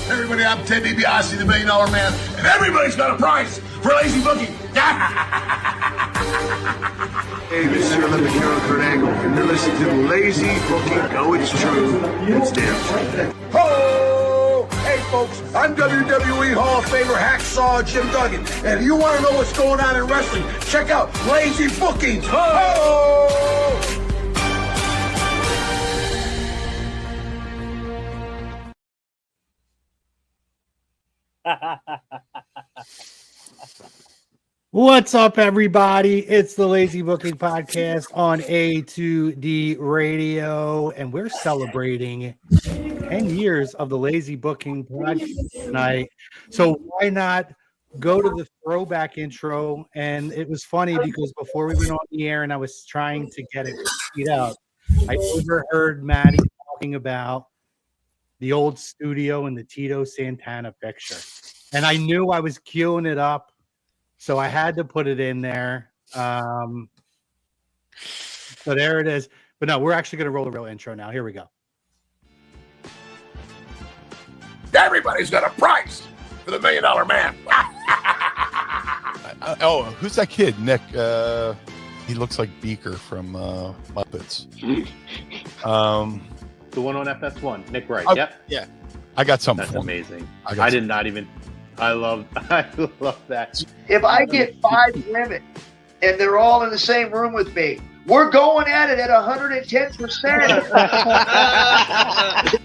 Everybody, I'm Ted DiBiase, the $1 Million Man, and everybody's got a price for lazy booking. Hey, this is Olympic hero Kurt Angle, and you're listening to the Lazy Booking. No, it's true. It's damn true. Ho! Hey, folks, I'm WWE Hall of Famer Hacksaw Jim Duggan, and if you want to know what's going on in wrestling, check out Lazy Bookings. Ho! What's up, everybody? It's the Lazy Booking Podcast on A2D Radio, and we're celebrating 10 years of the Lazy Booking Podcast tonight. So why not go to the throwback intro? And it was funny because before we went on the air and I was trying to get it speed out, I overheard Maddie talking about the old studio and the Tito Santana picture. And I knew I was queuing it up, so I had to put it in there. So there it is. But no, we're actually going to roll the real intro now. Here we go. Everybody's got a price for the $1 Million Man. Who's that kid? Nick. He looks like Beaker from Muppets. The one on FS1, Nick Wright. Oh, Yep. Yeah. I got something. That's amazing. I love that. If I get 5 women and they're all in the same room with me, we're going at it at 110%.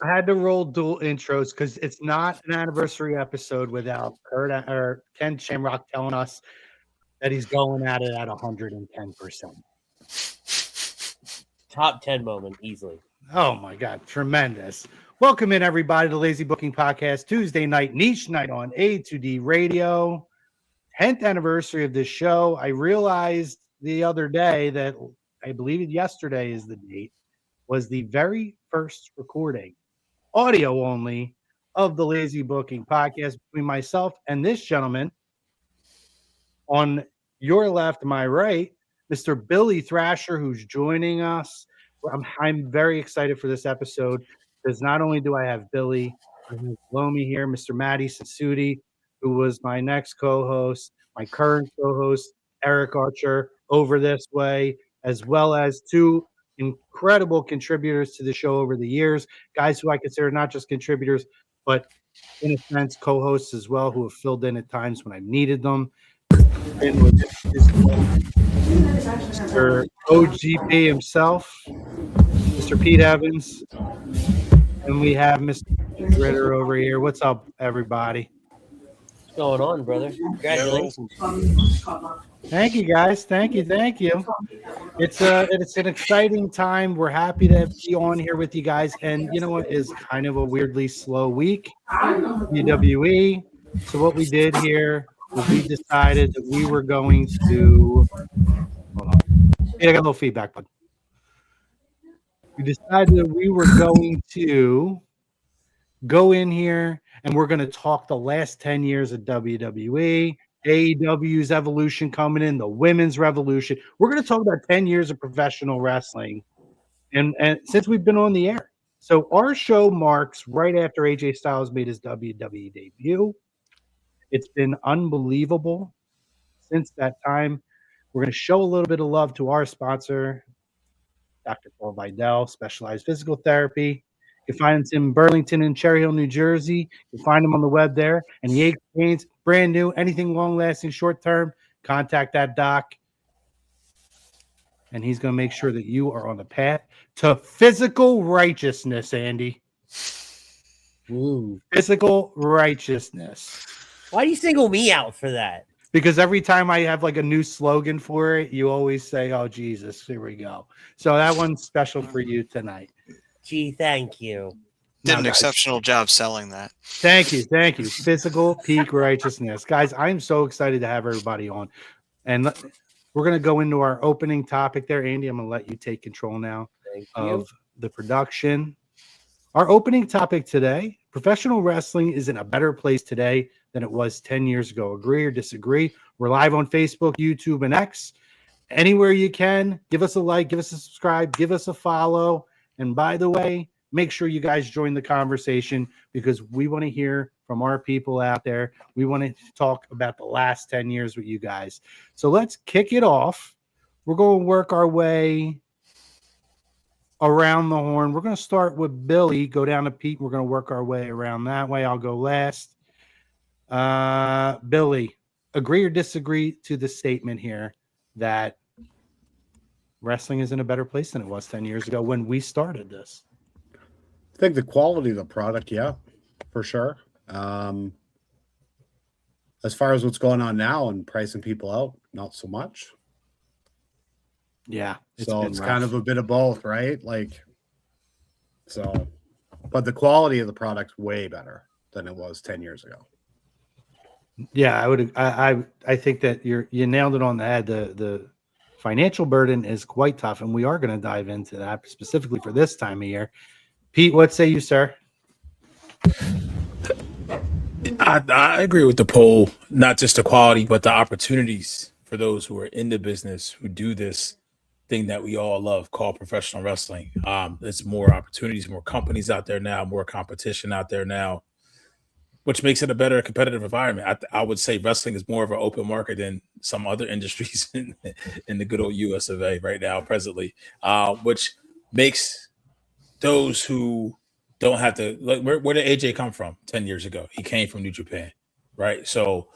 I had to roll dual intros because it's not an anniversary episode without Kurt or Ken Shamrock telling us that he's going at it at 110%. Top 10 moment, easily. Oh, my God. Tremendous. Welcome in, everybody, to Lazy Booking Podcast, Tuesday night, niche night on A2D Radio. 10th anniversary of this show. I realized the other day that I believe yesterday is the date, was the very first recording, audio only, of the Lazy Booking Podcast between myself and this gentleman. On your left, my right, Mr. Billy Thrasher, who's joining us. I'm very excited for this episode because not only do I have Billy below me here, Mr. Matty Sassuti, who was my next co-host, my current co-host, Eric Archer, over this way, as well as 2 incredible contributors to the show over the years, guys who I consider not just contributors, but in a sense co-hosts as well, who have filled in at times when I've needed them. Mr. OGP himself, Mr. Pete Evans, and we have Mr. Ritter over here. What's up, everybody? What's going on, brother? Congratulations. Thank you, guys. Thank you. It's an exciting time. We're happy to be on here with you guys. And you know what is kind of a weirdly slow week? WWE. So what we did here was we decided that we were going to. Hold on. Hey, I got a little feedback, bud. We decided that we were going to go in here and we're going to talk the last 10 years of WWE, AEW's evolution coming in, the women's revolution. We're going to talk about 10 years of professional wrestling and since we've been on the air. So our show marks right after AJ Styles made his WWE debut. It's been unbelievable since that time. We're going to show a little bit of love to our sponsor, Dr. Paul Vidal, Specialized Physical Therapy. You can find him in Burlington and Cherry Hill, New Jersey. You can find him on the web there. And the aches, pains, brand new, anything long-lasting, short-term, contact that doc. And he's going to make sure that you are on the path to physical righteousness, Andy. Ooh, physical righteousness. Why do you single me out for that? Because every time I have like a new slogan for it, you always say, oh, Jesus, here we go. So that one's special for you tonight. Gee, thank you. Did an exceptional job selling that. Thank you. Physical peak righteousness. Guys, I'm so excited to have everybody on. And we're going to go into our opening topic there. Andy, I'm going to let you take control now of the production. Our opening topic today, professional wrestling is in a better place today than it was 10 years ago. Agree or disagree? We're live on Facebook, YouTube, and X. Anywhere you can, give us a like, give us a subscribe, give us a follow. And by the way, make sure you guys join the conversation because we want to hear from our people out there. We want to talk about the last 10 years with you guys. So let's kick it off. We're going to work our way around the horn. We're going to start with Billy, go down to Pete. We're going to work our way around that way. I'll go last. Billy, agree or disagree to the statement here that wrestling is in a better place than it was 10 years ago when we started this? I think the quality of the product, yeah, for sure. As far as what's going on now and pricing people out, not so much. Yeah. It's rough. kind of a bit of both, right? But the quality of the product's way better than it was 10 years ago. Yeah, I think that you nailed it on the head. The financial burden is quite tough, and we are going to dive into that specifically for this time of year. Pete, what say you, sir? I agree with the poll, not just the quality, but the opportunities for those who are in the business, who do this thing that we all love called professional wrestling. There's more opportunities, more companies out there now, more competition out there now, which makes it a better competitive environment. I would say wrestling is more of an open market than some other industries in the good old US of A right now, presently, which makes those who don't have to, like, where did AJ come from 10 years ago? He came from New Japan, right? So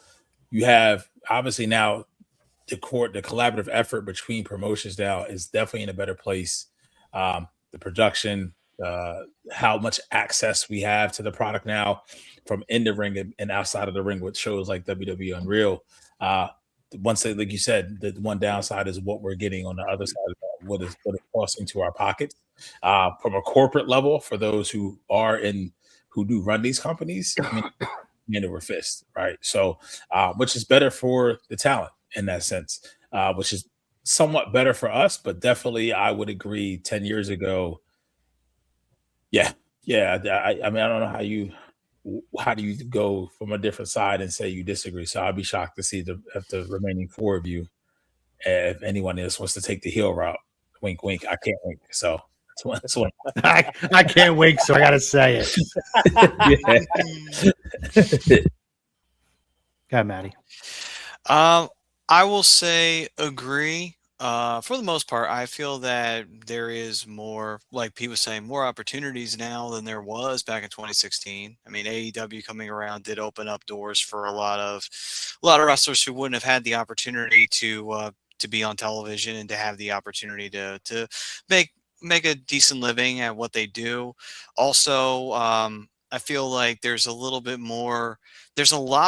you have obviously now the collaborative effort between promotions now is definitely in a better place. The production, how much access we have to the product now from in the ring and outside of the ring with shows like WWE Unreal. Once, like you said, the one downside is what we're getting on the other side of that, what is costing to our pockets. From a corporate level, for those who do run these companies, I mean, hand over fist, right? So, which is better for the talent in that sense, which is somewhat better for us, but definitely I would agree 10 years ago. Yeah. I mean, I don't know how do you go from a different side and say you disagree? So I'd be shocked to see if the remaining four of you, if anyone else wants to take the heel route. Wink, wink. I can't wink. So that's one. I can't wait, so I got to say it. Go ahead, Maddie. I will say agree. For the most part, I feel that there is more, like Pete was saying, more opportunities now than there was back in 2016. I mean, AEW coming around did open up doors for a lot of wrestlers who wouldn't have had the opportunity to be on television and to have the opportunity to make a decent living at what they do. Also, I feel like there's a lot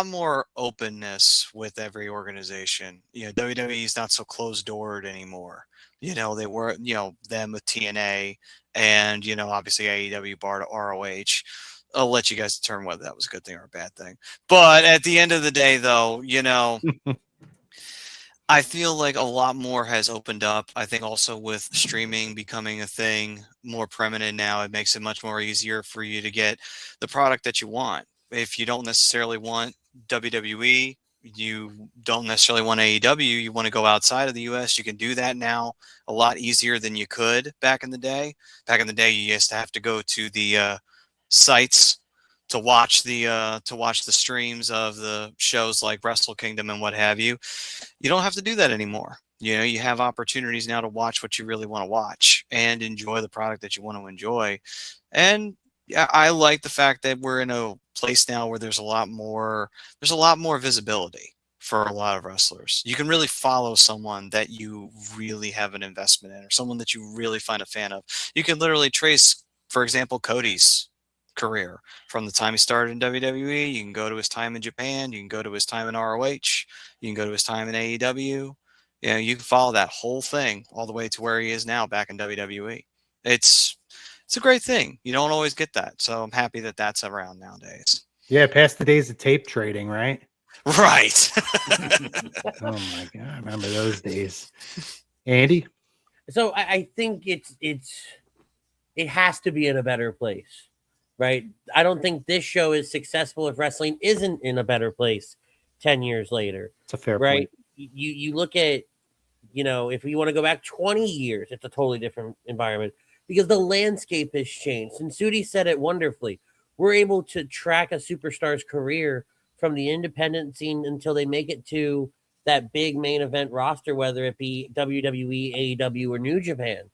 more openness with every organization. You know, WWE is not so closed doored anymore. You know, they were, them with TNA and, obviously AEW bar to ROH. I'll let you guys determine whether that was a good thing or a bad thing. But at the end of the day, though, I feel like a lot more has opened up. I think also with streaming becoming a thing more preeminent now, it makes it much more easier for you to get the product that you want. If you don't necessarily want WWE, you don't necessarily want AEW, you want to go outside of the US, you can do that now a lot easier than you could back in the day. Back in the day, you used to have to go to the sites to watch the streams of the shows like Wrestle Kingdom and what have you. You don't have to do that anymore. You have opportunities now to watch what you really want to watch and enjoy the product that you want to enjoy. And yeah, I like the fact that we're in a place now where there's a lot more visibility for a lot of wrestlers. You can really follow someone that you really have an investment in or someone that you really find a fan of. You can literally trace, for example, Cody's career from the time he started in WWE. You can go to his time in Japan, you can go to his time in ROH, you can go to his time in AEW. You can follow that whole thing all the way to where he is now back in WWE. It's a great thing. You don't always get that, so I'm happy that that's around nowadays. Yeah, past the days of tape trading, right? Right. Oh my God, I remember those days. Andy? So I think it has to be in a better place. right? I don't think this show is successful if wrestling isn't in a better place 10 years later. It's a fair right? point. You look at, if we want to go back 20 years, it's a totally different environment because the landscape has changed. And Sudi said it wonderfully. We're able to track a superstar's career from the independent scene until they make it to that big main event roster, whether it be WWE, AEW, or New Japan,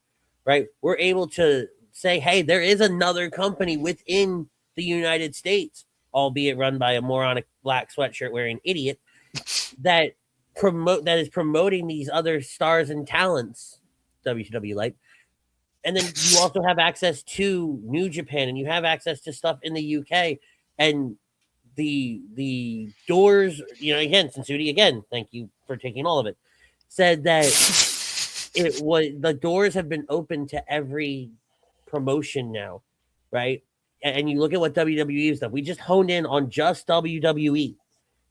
right? We're able to say, hey, there is another company within the United States, albeit run by a moronic black sweatshirt wearing idiot, that is promoting these other stars and talents, WCW like. And then you also have access to New Japan, and you have access to stuff in the UK, and the doors. Again, Sensudi, again, thank you for taking all of it. Said that the doors have been open to every promotion now, right? And you look at what WWE has done. We just honed in on just WWE.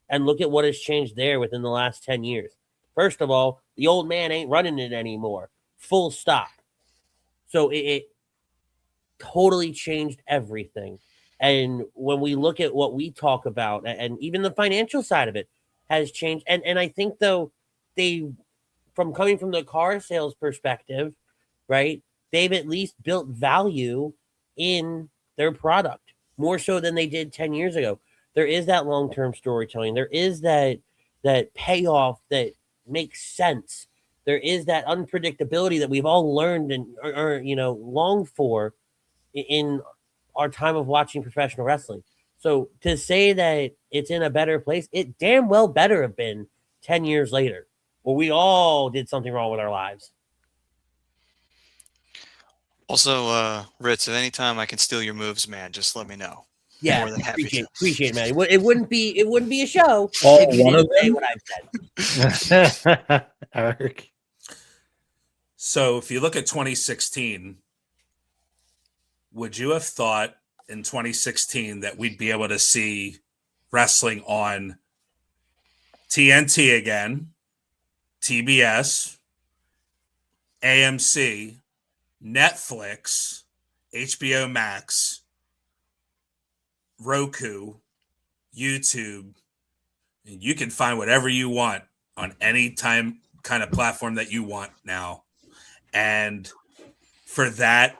And look at what has changed there within the last 10 years. First of all, the old man ain't running it anymore. Full stop. So it totally changed everything. And when we look at what we talk about, and even the financial side of it has changed. And I think, though, from coming from the car sales perspective, right, they've at least built value in their product more so than they did 10 years ago. There is that long-term storytelling. There is that payoff that makes sense. There is that unpredictability that we've all learned and longed for in our time of watching professional wrestling. So to say that it's in a better place, it damn well better have been 10 years later, where we all did something wrong with our lives. Also, Ritz, at any time I can steal your moves, man, just let me know. Yeah, More than happy appreciate it, man. It wouldn't be a show Oh, if you one didn't of say them? what I've said. Eric. So if you look at 2016, would you have thought in 2016 that we'd be able to see wrestling on TNT again, TBS, AMC, Netflix, HBO Max, Roku, YouTube? You can find whatever you want on any time kind of platform that you want now. And for that,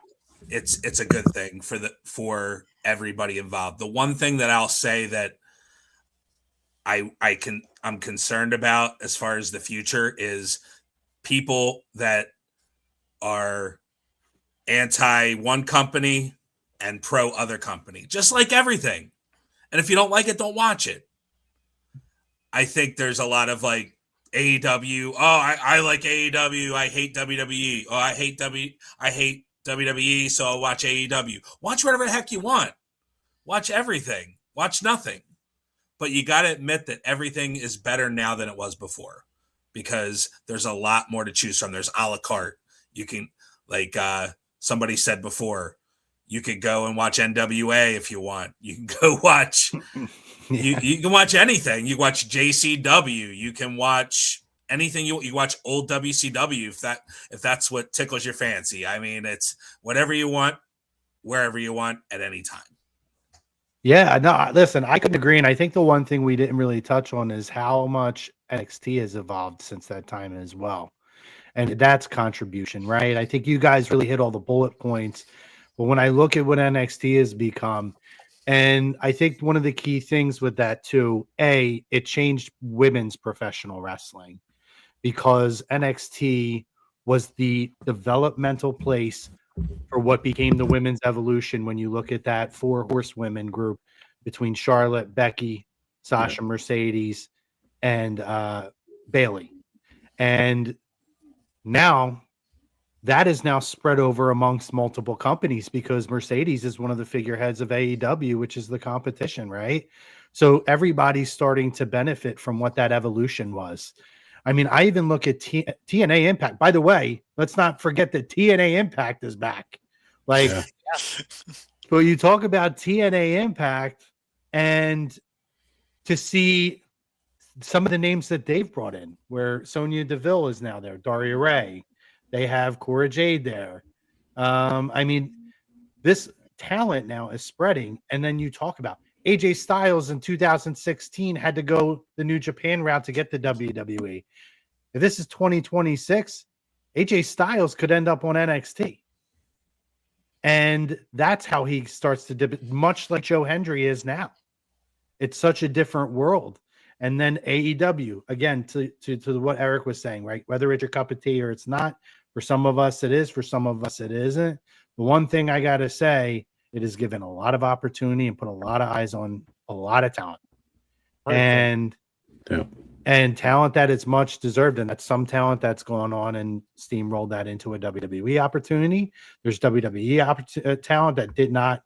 it's a good thing for everybody involved. The one thing that I'll say that I'm concerned about as far as the future is people that are anti one company and pro other company, just like everything. And if you don't like it, don't watch it. I think there's a lot of like AEW. Oh, I like AEW. I hate WWE. Oh, I hate WWE, so I'll watch AEW. Watch whatever the heck you want. Watch everything. Watch nothing. But you got to admit that everything is better now than it was before because there's a lot more to choose from. There's a la carte. You can, like somebody said before, you could go and watch NWA if you want. You can go watch. You can watch anything. You watch JCW. You can watch anything. You watch old WCW if that's what tickles your fancy. I mean, it's whatever you want, wherever you want, at any time. Yeah, no, listen, I couldn't agree. And I think the one thing we didn't really touch on is how much NXT has evolved since that time as well. And that's contribution, right? I think you guys really hit all the bullet points. But when I look at what NXT has become, and I think one of the key things with that too, it changed women's professional wrestling because NXT was the developmental place for what became the women's evolution. When you look at that 4 horsewomen group between Charlotte, Becky, Sasha, Mercedes, and Bailey. And now that is now spread over amongst multiple companies because Mercedes is one of the figureheads of AEW, which is the competition, right? So everybody's starting to benefit from what that evolution was. I mean, I even look at TNA Impact. By the way, let's not forget that TNA Impact is back. Like, but you talk about TNA Impact and to see some of the names that they've brought in, where Sonya Deville is now there, Daria Ray. They have Cora Jade there. I mean, this talent now is spreading. And then you talk about AJ Styles in 2016 had to go the New Japan route to get the WWE. If this is 2026, AJ Styles could end up on NXT. And that's how he starts to dip, much like Joe Hendry is now. It's such a different world. And then AEW, again, to what Eric was saying, right? Whether it's your cup of tea or it's not, for some of us it is, for some of us it isn't. The one thing I got to say, it has given a lot of opportunity and put a lot of eyes on a lot of talent. 100%. And talent that is much deserved. And that's some talent that's gone on and steamrolled that into a WWE opportunity. There's WWE talent that did not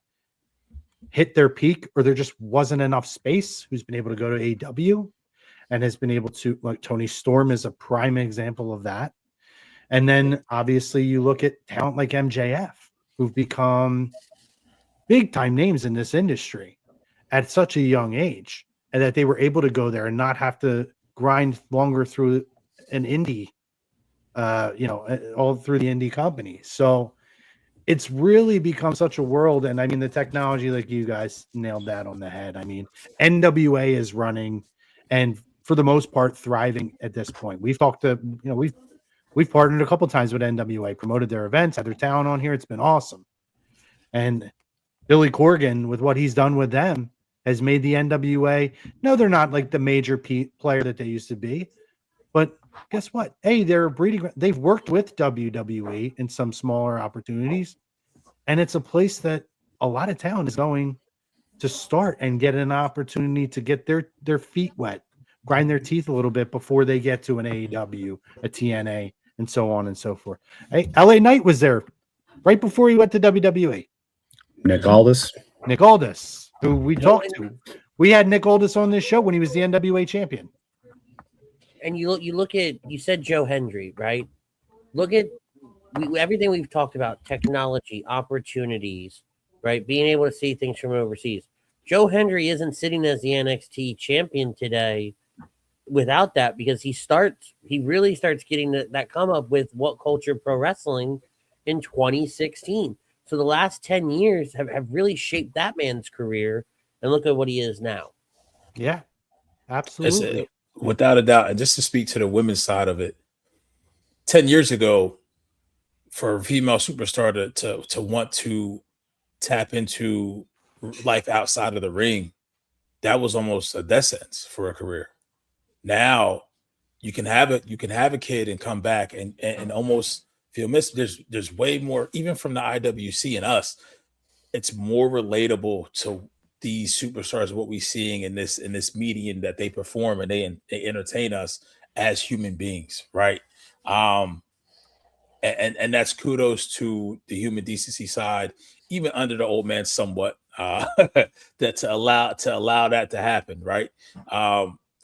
hit their peak, or there just wasn't enough space, who's been able to go to AEW and has been able to, like Tony Storm is a prime example of that. And then obviously you look at talent like MJF, who've become big time names in this industry at such a young age, and that they were able to go there and not have to grind longer through an indie, all through the indie company. So it's really become such a world. And I mean, the technology, like you guys nailed that on the head. I mean, NWA is running and for the most part thriving at this point. We've talked to, we've partnered a couple times with NWA, promoted their events, had their talent on here. It's been awesome. And Billy Corgan, with what he's done with them, has made the NWA. No, they're not like the major player that they used to be, but guess what? Hey, they're a breeding. They've worked with WWE in some smaller opportunities, and it's a place that a lot of talent is going to start and get an opportunity to get their feet wet, grind their teeth a little bit before they get to an AEW, a TNA, and so on and so forth. Hey, LA Knight was there right before he went to WWE. Nick Aldis, who we talked to. We had Nick Aldis on this show when he was the NWA champion. And you look at, you said Joe Hendry, right? Look at everything we've talked about, technology, opportunities, right? Being able to see things from overseas. Joe Hendry isn't sitting as the NXT champion today without that, because he really starts getting that come up with What Culture Pro Wrestling in 2016. So the last 10 years have really shaped that man's career, and look at what he is now. Yeah, absolutely. Without a doubt. And just to speak to the women's side of it, 10 years ago, for a female superstar to want to tap into life outside of the ring, that was almost a death sentence for a career. Now you can have a kid and come back and almost feel missed. There's way more, even from the IWC and us, it's more relatable to these superstars, what we're seeing in this medium that they perform, and they entertain us as human beings, right? And that's kudos to the human decency side, even under the old man somewhat, that to allow that to happen, right?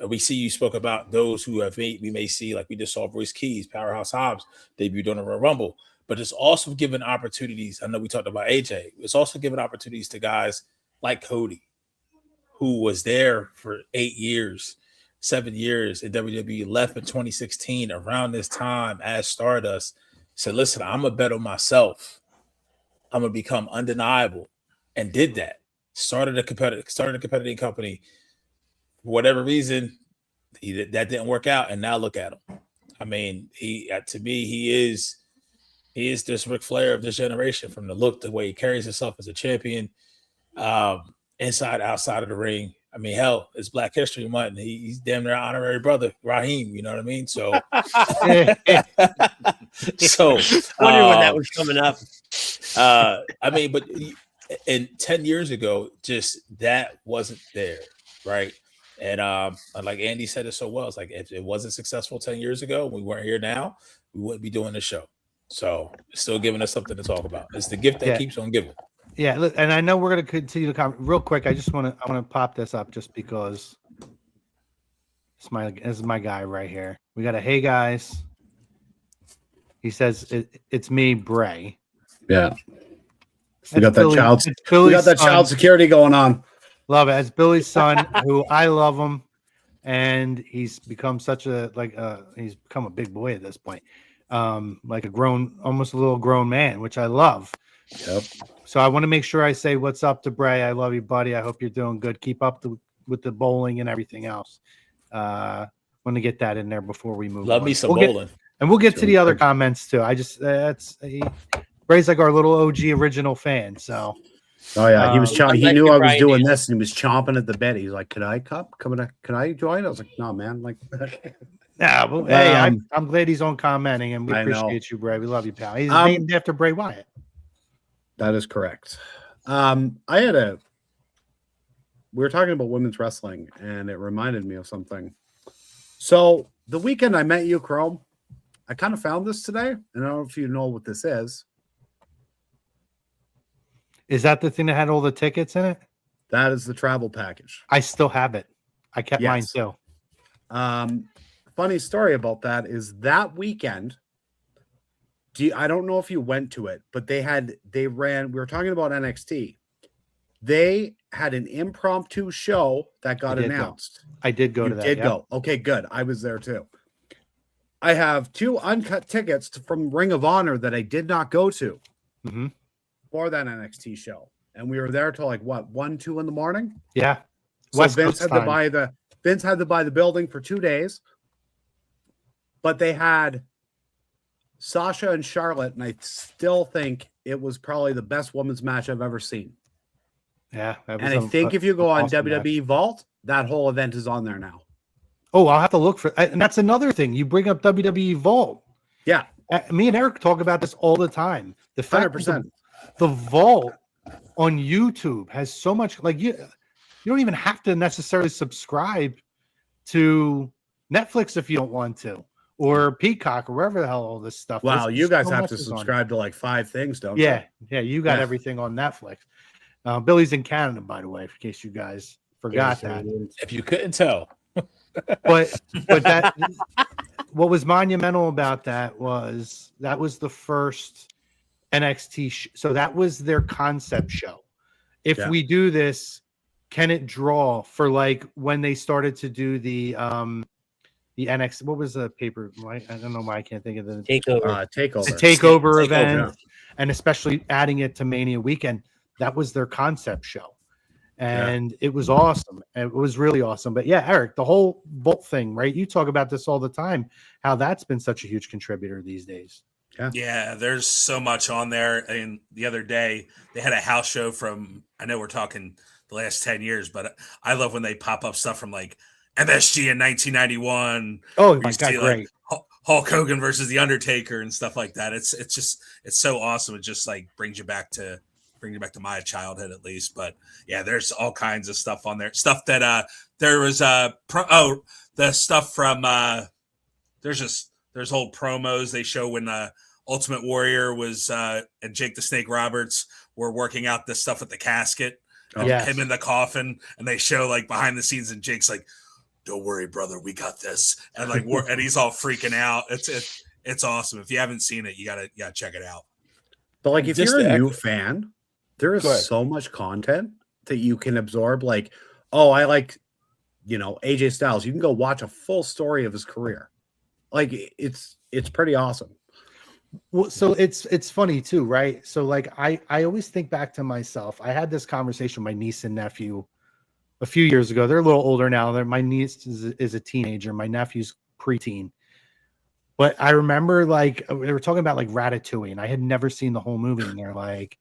We see you spoke about those who we may see, like we just saw Royce Keys, Powerhouse Hobbs debuted on the Royal Rumble, but it's also given opportunities. I know we talked about AJ. It's also given opportunities to guys like Cody, who was there for 7 years in WWE, left in 2016 around this time as Stardust, said, listen, I'm going to bet on myself. I'm going to become undeniable, and did that. Started a competitive company. For whatever reason, that didn't work out, and now look at him. I mean, to me, he is this Ric Flair of this generation, from the look, the way he carries himself as a champion, inside, outside of the ring. I mean, hell, it's Black History Month, and he's damn near honorary brother, Raheem. You know what I mean? So, wondering when that was coming up. I mean, but 10 years ago, just that wasn't there, right? And like Andy said it so well, it's like if it wasn't successful 10 years ago, we weren't here now, we wouldn't be doing this show. So it's still giving us something to talk about. It's the gift that keeps on giving. Yeah, look, and I know we're going to continue the conversation real quick. I want to pop this up just because this is my guy right here. We got a hey guys. He says it's me, Bray. Yeah, we got that child security going on. Love it. It's Billy's son, who I love him, and he's become he's become a big boy at this point, like almost a little grown man, which I love. Yep. So I want to make sure I say what's up to Bray. I love you, buddy. I hope you're doing good. Keep up with the bowling and everything else. Want to get that in there before we move Love on. me some bowling. We'll get to the other comments too. I just Bray's like our little OG original fan. So Oh yeah, he was chomping. He knew I was doing Friday. this, and he was chomping at the bit. He's like, "Can I Can I join?" I was like, "No, man." Like, yeah. Well, hey, I'm glad he's on commenting, and we I know. appreciate you, Bray. We love you, pal. He's named after Bray Wyatt. That is correct. We were talking about women's wrestling, and it reminded me of something. So the weekend I met you, Chrome, I kind of found this today, and I don't know if you know what this is. Is that the thing that had all the tickets in it? That is the travel package. I still have it. I kept mine too. Funny story about that is that weekend. I don't know if you went to it, but we were talking about NXT. They had an impromptu show that got announced. I did go to that. Did go. Okay, good. I was there too. I have 2 uncut tickets from Ring of Honor that I did not go to for that NXT show. And we were there till like what, 1, 2 in the morning? Yeah. So Vince had to buy the building for 2 days. But they had Sasha and Charlotte, and I still think it was probably the best women's match I've ever seen. Yeah. And I think if you go on WWE Vault, that whole event is on there now. Oh, I'll have to look for it. And that's another thing. You bring up WWE Vault. Yeah. Me and Eric talk about this all the time. The fact 100%. The Vault on YouTube has so much, like you don't even have to necessarily subscribe to Netflix if you don't want to, or Peacock, or wherever the hell all this stuff is. Wow, you guys have to subscribe to like 5 things, don't you? Yeah, you got everything on Netflix. Billy's in Canada, by the way, in case you guys forgot that. If you couldn't tell. But that what was monumental about that was the first NXT so that was their concept show. If we do this, can it draw for like when they started to do the NXT, what was the paper? I don't know why I can't think of the takeover. The takeover event, and especially adding it to Mania weekend. That was their concept show. And it was awesome. It was really awesome. But yeah, Eric, the whole Bolt thing, right? You talk about this all the time, how that's been such a huge contributor these days. Yeah, there's so much on there. And the other day they had a house show from, I know we're talking the last 10 years, but I love when they pop up stuff from like MSG in 1991. Oh my God, great. Like Hulk Hogan versus The Undertaker and stuff like that. It's so awesome. It just like brings you back to my childhood at least. But yeah, there's all kinds of stuff on there. Stuff that there was the stuff from there's old promos they show when Ultimate Warrior was and Jake the Snake Roberts were working out the stuff at the casket. Him in the coffin, and they show like behind the scenes, and Jake's like, "Don't worry, brother, we got this," and like and he's all freaking out. It's awesome. If you haven't seen it, you gotta check it out. But like, if you're a new fan, there is so much content that you can absorb. Like, oh, I like, AJ Styles. You can go watch a full story of his career. Like, it's pretty awesome. Well, so it's funny too, right? So like I always think back to myself. I had this conversation with my niece and nephew a few years ago. They're a little older now. My niece is a teenager. My nephew's preteen. But I remember like they were talking about like Ratatouille, and I had never seen the whole movie. And they're like,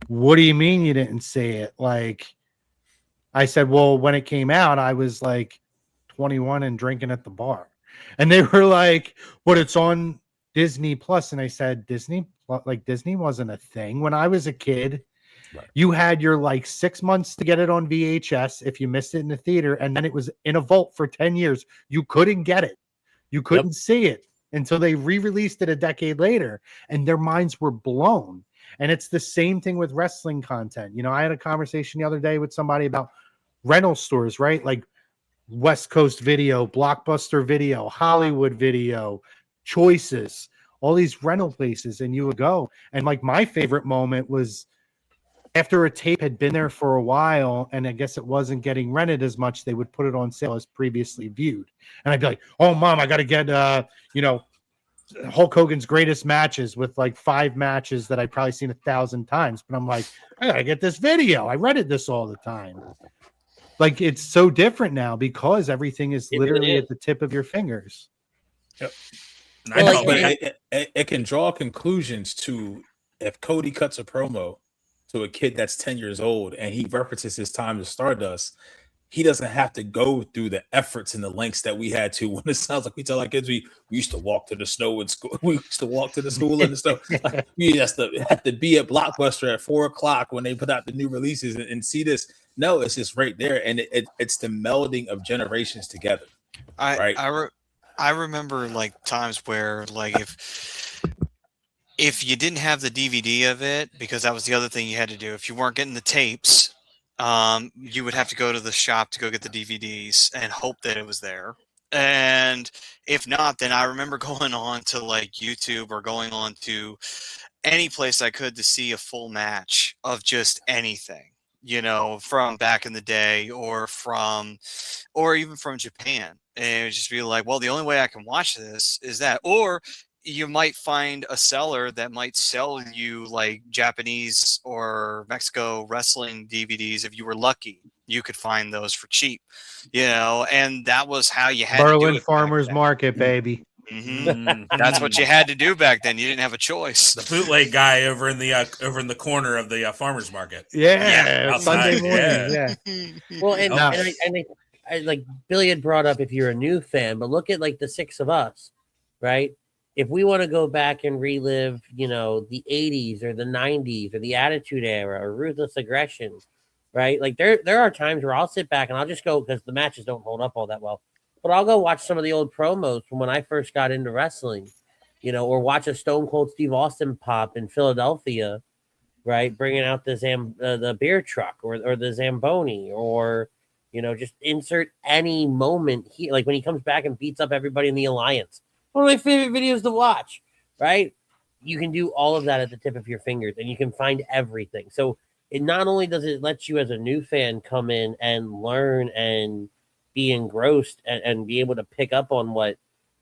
"What do you mean you didn't see it?" Like, I said, "Well, when it came out, I was like 21 and drinking at the bar." And they were like, "But it's on Disney Plus." And I said, Disney wasn't a thing when I was a kid. Right. You had your like 6 months to get it on VHS if you missed it in the theater, and then it was in a vault for 10 years. You couldn't get it. You couldn't see it until they re-released it a decade later, and their minds were blown. And it's the same thing with wrestling content. I had a conversation the other day with somebody about rental stores, right? Like West Coast Video, Blockbuster Video, Hollywood Video, Choices, all these rental places, and you would go. And like my favorite moment was after a tape had been there for a while, and I guess it wasn't getting rented as much, they would put it on sale as previously viewed. And I'd be like, "Oh, Mom, I got to get Hulk Hogan's greatest matches with like 5 matches that I've probably seen 1,000 times. But I'm like, I gotta get this video. I read this all the time. Like it's so different now because everything is literally at the tip of your fingers. Yep. Well, But it can draw conclusions to if Cody cuts a promo to a kid that's 10 years old and he references his time to Stardust, he doesn't have to go through the efforts and the lengths that we had to. When it sounds like we tell our kids we used to walk to the snow in school. We used to walk to the school in the snow. Like, we have to be at Blockbuster at 4:00 when they put out the new releases and see this. No, it's just right there, and it's the melding of generations together. I remember like times where like if you didn't have the DVD of it, because that was the other thing you had to do. If you weren't getting the tapes, you would have to go to the shop to go get the DVDs and hope that it was there. And if not, then I remember going on to like YouTube or going on to any place I could to see a full match of just anything, you know, from back in the day or even from Japan. And it would just be like, well, the only way I can watch this is that, or you might find a seller that might sell you like Japanese or Mexico wrestling DVDs. If you were lucky, you could find those for cheap, you know, and that was how you had Berlin to do it. Farmers Market, baby. That's what you had to do back then. You didn't have a choice. The bootleg guy over in the corner of the farmers market. Yeah, Sunday morning. Yeah. Well, and I like Billy had brought up if you're a new fan, but look at like the 6 of us, right? If we want to go back and relive, you know, the 80s or the 90s or the Attitude Era or Ruthless Aggression, right? Like there are times where I'll sit back and I'll just go, because the matches don't hold up all that well, but I'll go watch some of the old promos from when I first got into wrestling, you know, or watch a Stone Cold Steve Austin pop in Philadelphia, right? Bringing out the beer truck or the Zamboni, or, you know, just insert any moment here. Like when he comes back and beats up everybody in the Alliance. One of my favorite videos to watch, right? You can do all of that at the tip of your fingers and you can find everything. So it not only does it let you as a new fan come in and learn and be engrossed and be able to pick up on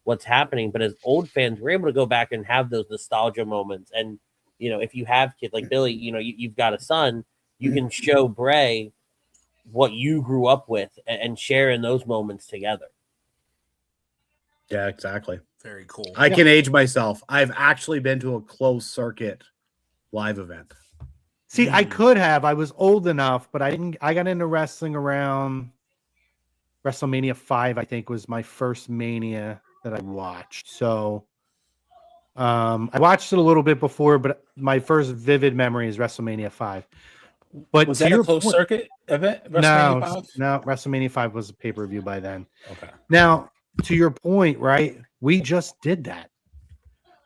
what's happening, but as old fans, we're able to go back and have those nostalgia moments. And, you know, if you have kids like Billy, you know, you've got a son, you can show Bray what you grew up with and share in those moments together. Yeah, exactly. Very cool. I can age myself. I've actually been to a closed circuit live event. See, I could have. I was old enough, but I didn't. I got into wrestling around WrestleMania 5, I think, was my first Mania that I watched. So I watched it a little bit before, but my first vivid memory is WrestleMania 5. But was that a closed circuit event? No, WrestleMania 5 was a pay-per-view by then. Okay. Now, to your point, right? We just did that.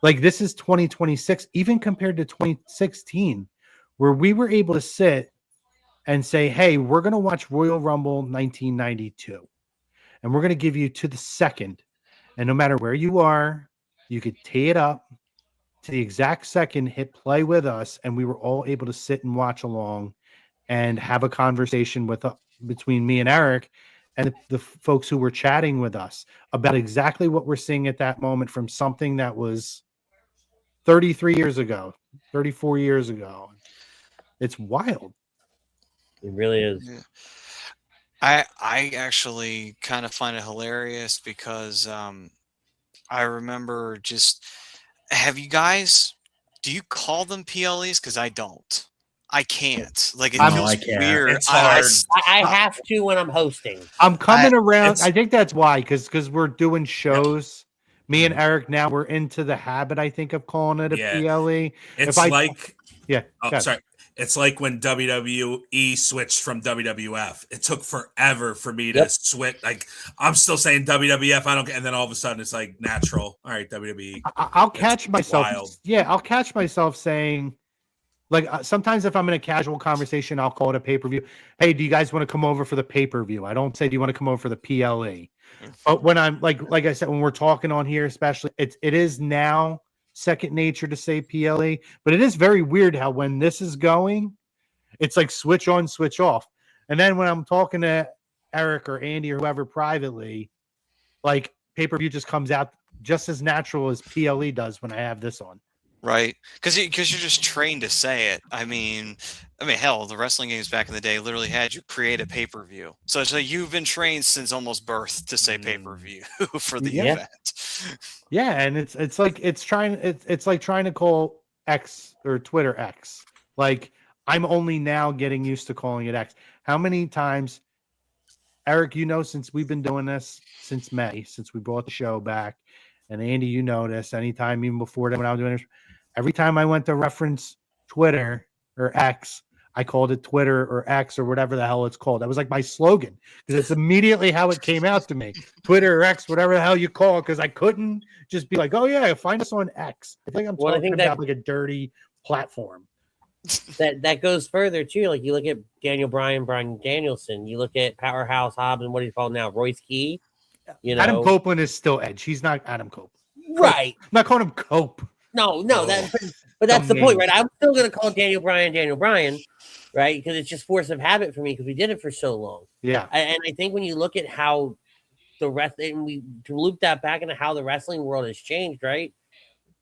Like, this is 2026, even compared to 2016, where we were able to sit and say, hey, we're going to watch Royal Rumble 1992, and we're going to give you to the second. And no matter where you are, you could tee it up to the exact second, hit play with us, and we were all able to sit and watch along and have a conversation between me and Eric and the folks who were chatting with us about exactly what we're seeing at that moment from something that was 33 years ago, 34 years ago. It's wild. It really is. Yeah. I actually kind of find it hilarious because I remember have you guys, do you call them PLEs? Because I don't. I can't. Like, it feels weird. It's hard. I have to when I'm hosting. I'm coming around. I think that's why, because we're doing shows. Yep. Me and Eric now we're into the habit, I think, of calling it a PLE. It's sorry. It's like when WWE switched from WWF. It took forever for me to switch. Like, I'm still saying WWF. I don't, and then all of a sudden it's like natural. All right, WWE. I'll catch myself. Wild. Yeah, I'll catch myself saying, like, sometimes if I'm in a casual conversation, I'll call it a pay-per-view. Hey, do you guys want to come over for the pay-per-view? I don't say, do you want to come over for the PLE? But when I'm like I said, when we're talking on here, especially, it is now second nature to say PLE, but it is very weird how when this is going, it's like switch on, switch off. And then when I'm talking to Eric or Andy or whoever privately, like pay-per-view just comes out just as natural as PLE does when I have this on. Right, because you're just trained to say it. I mean, hell, the wrestling games back in the day literally had you create a pay-per-view. So you've been trained since almost birth to say pay-per-view for the event. Yeah, and it's like it's like trying to call X or Twitter X. Like I'm only now getting used to calling it X. How many times, Eric, since we've been doing this since May, since we brought the show back, and Andy, this anytime even before that when I was doing this, every time I went to reference Twitter or X, I called it Twitter or X or whatever the hell it's called. That was like my slogan because it's immediately how it came out to me. Twitter or X, whatever the hell you call it, because I couldn't just be like, oh yeah, find us on X. I think I'm talking about like a dirty platform. That goes further too. Like you look at Daniel Bryan, Bryan Danielson. You look at Powerhouse Hobbs and what he's called now, Royce Key. Adam Copeland is still Edge. He's not Adam Cope. Right. I'm not calling him Cope. No. But that's the point, right? I'm still going to call Daniel Bryan, right? Because it's just force of habit for me because we did it for so long. Yeah. And I think when you look at how the wrestling, to loop that back into how the wrestling world has changed, right?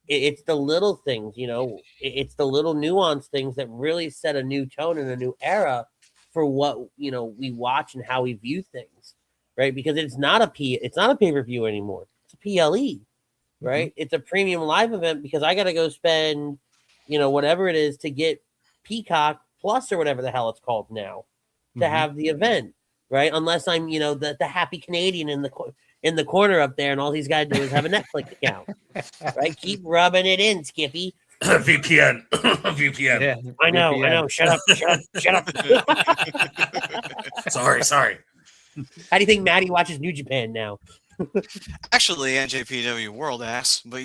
It's the little things, it's the little nuanced things that really set a new tone and a new era for what, we watch and how we view things, right? Because it's not a pay-per-view anymore. It's a PLE, right? It's a premium live event because I got to go spend, whatever it is to get Peacock Plus or whatever the hell it's called now to have the event, right? Unless I'm, the happy Canadian in the corner up there, and all he's got to do is have a Netflix account, right? Keep rubbing it in, Skippy. VPN. Yeah, I know. Shut up. Sorry. How do you think Maddie watches New Japan now? Actually, NJPW World ass, but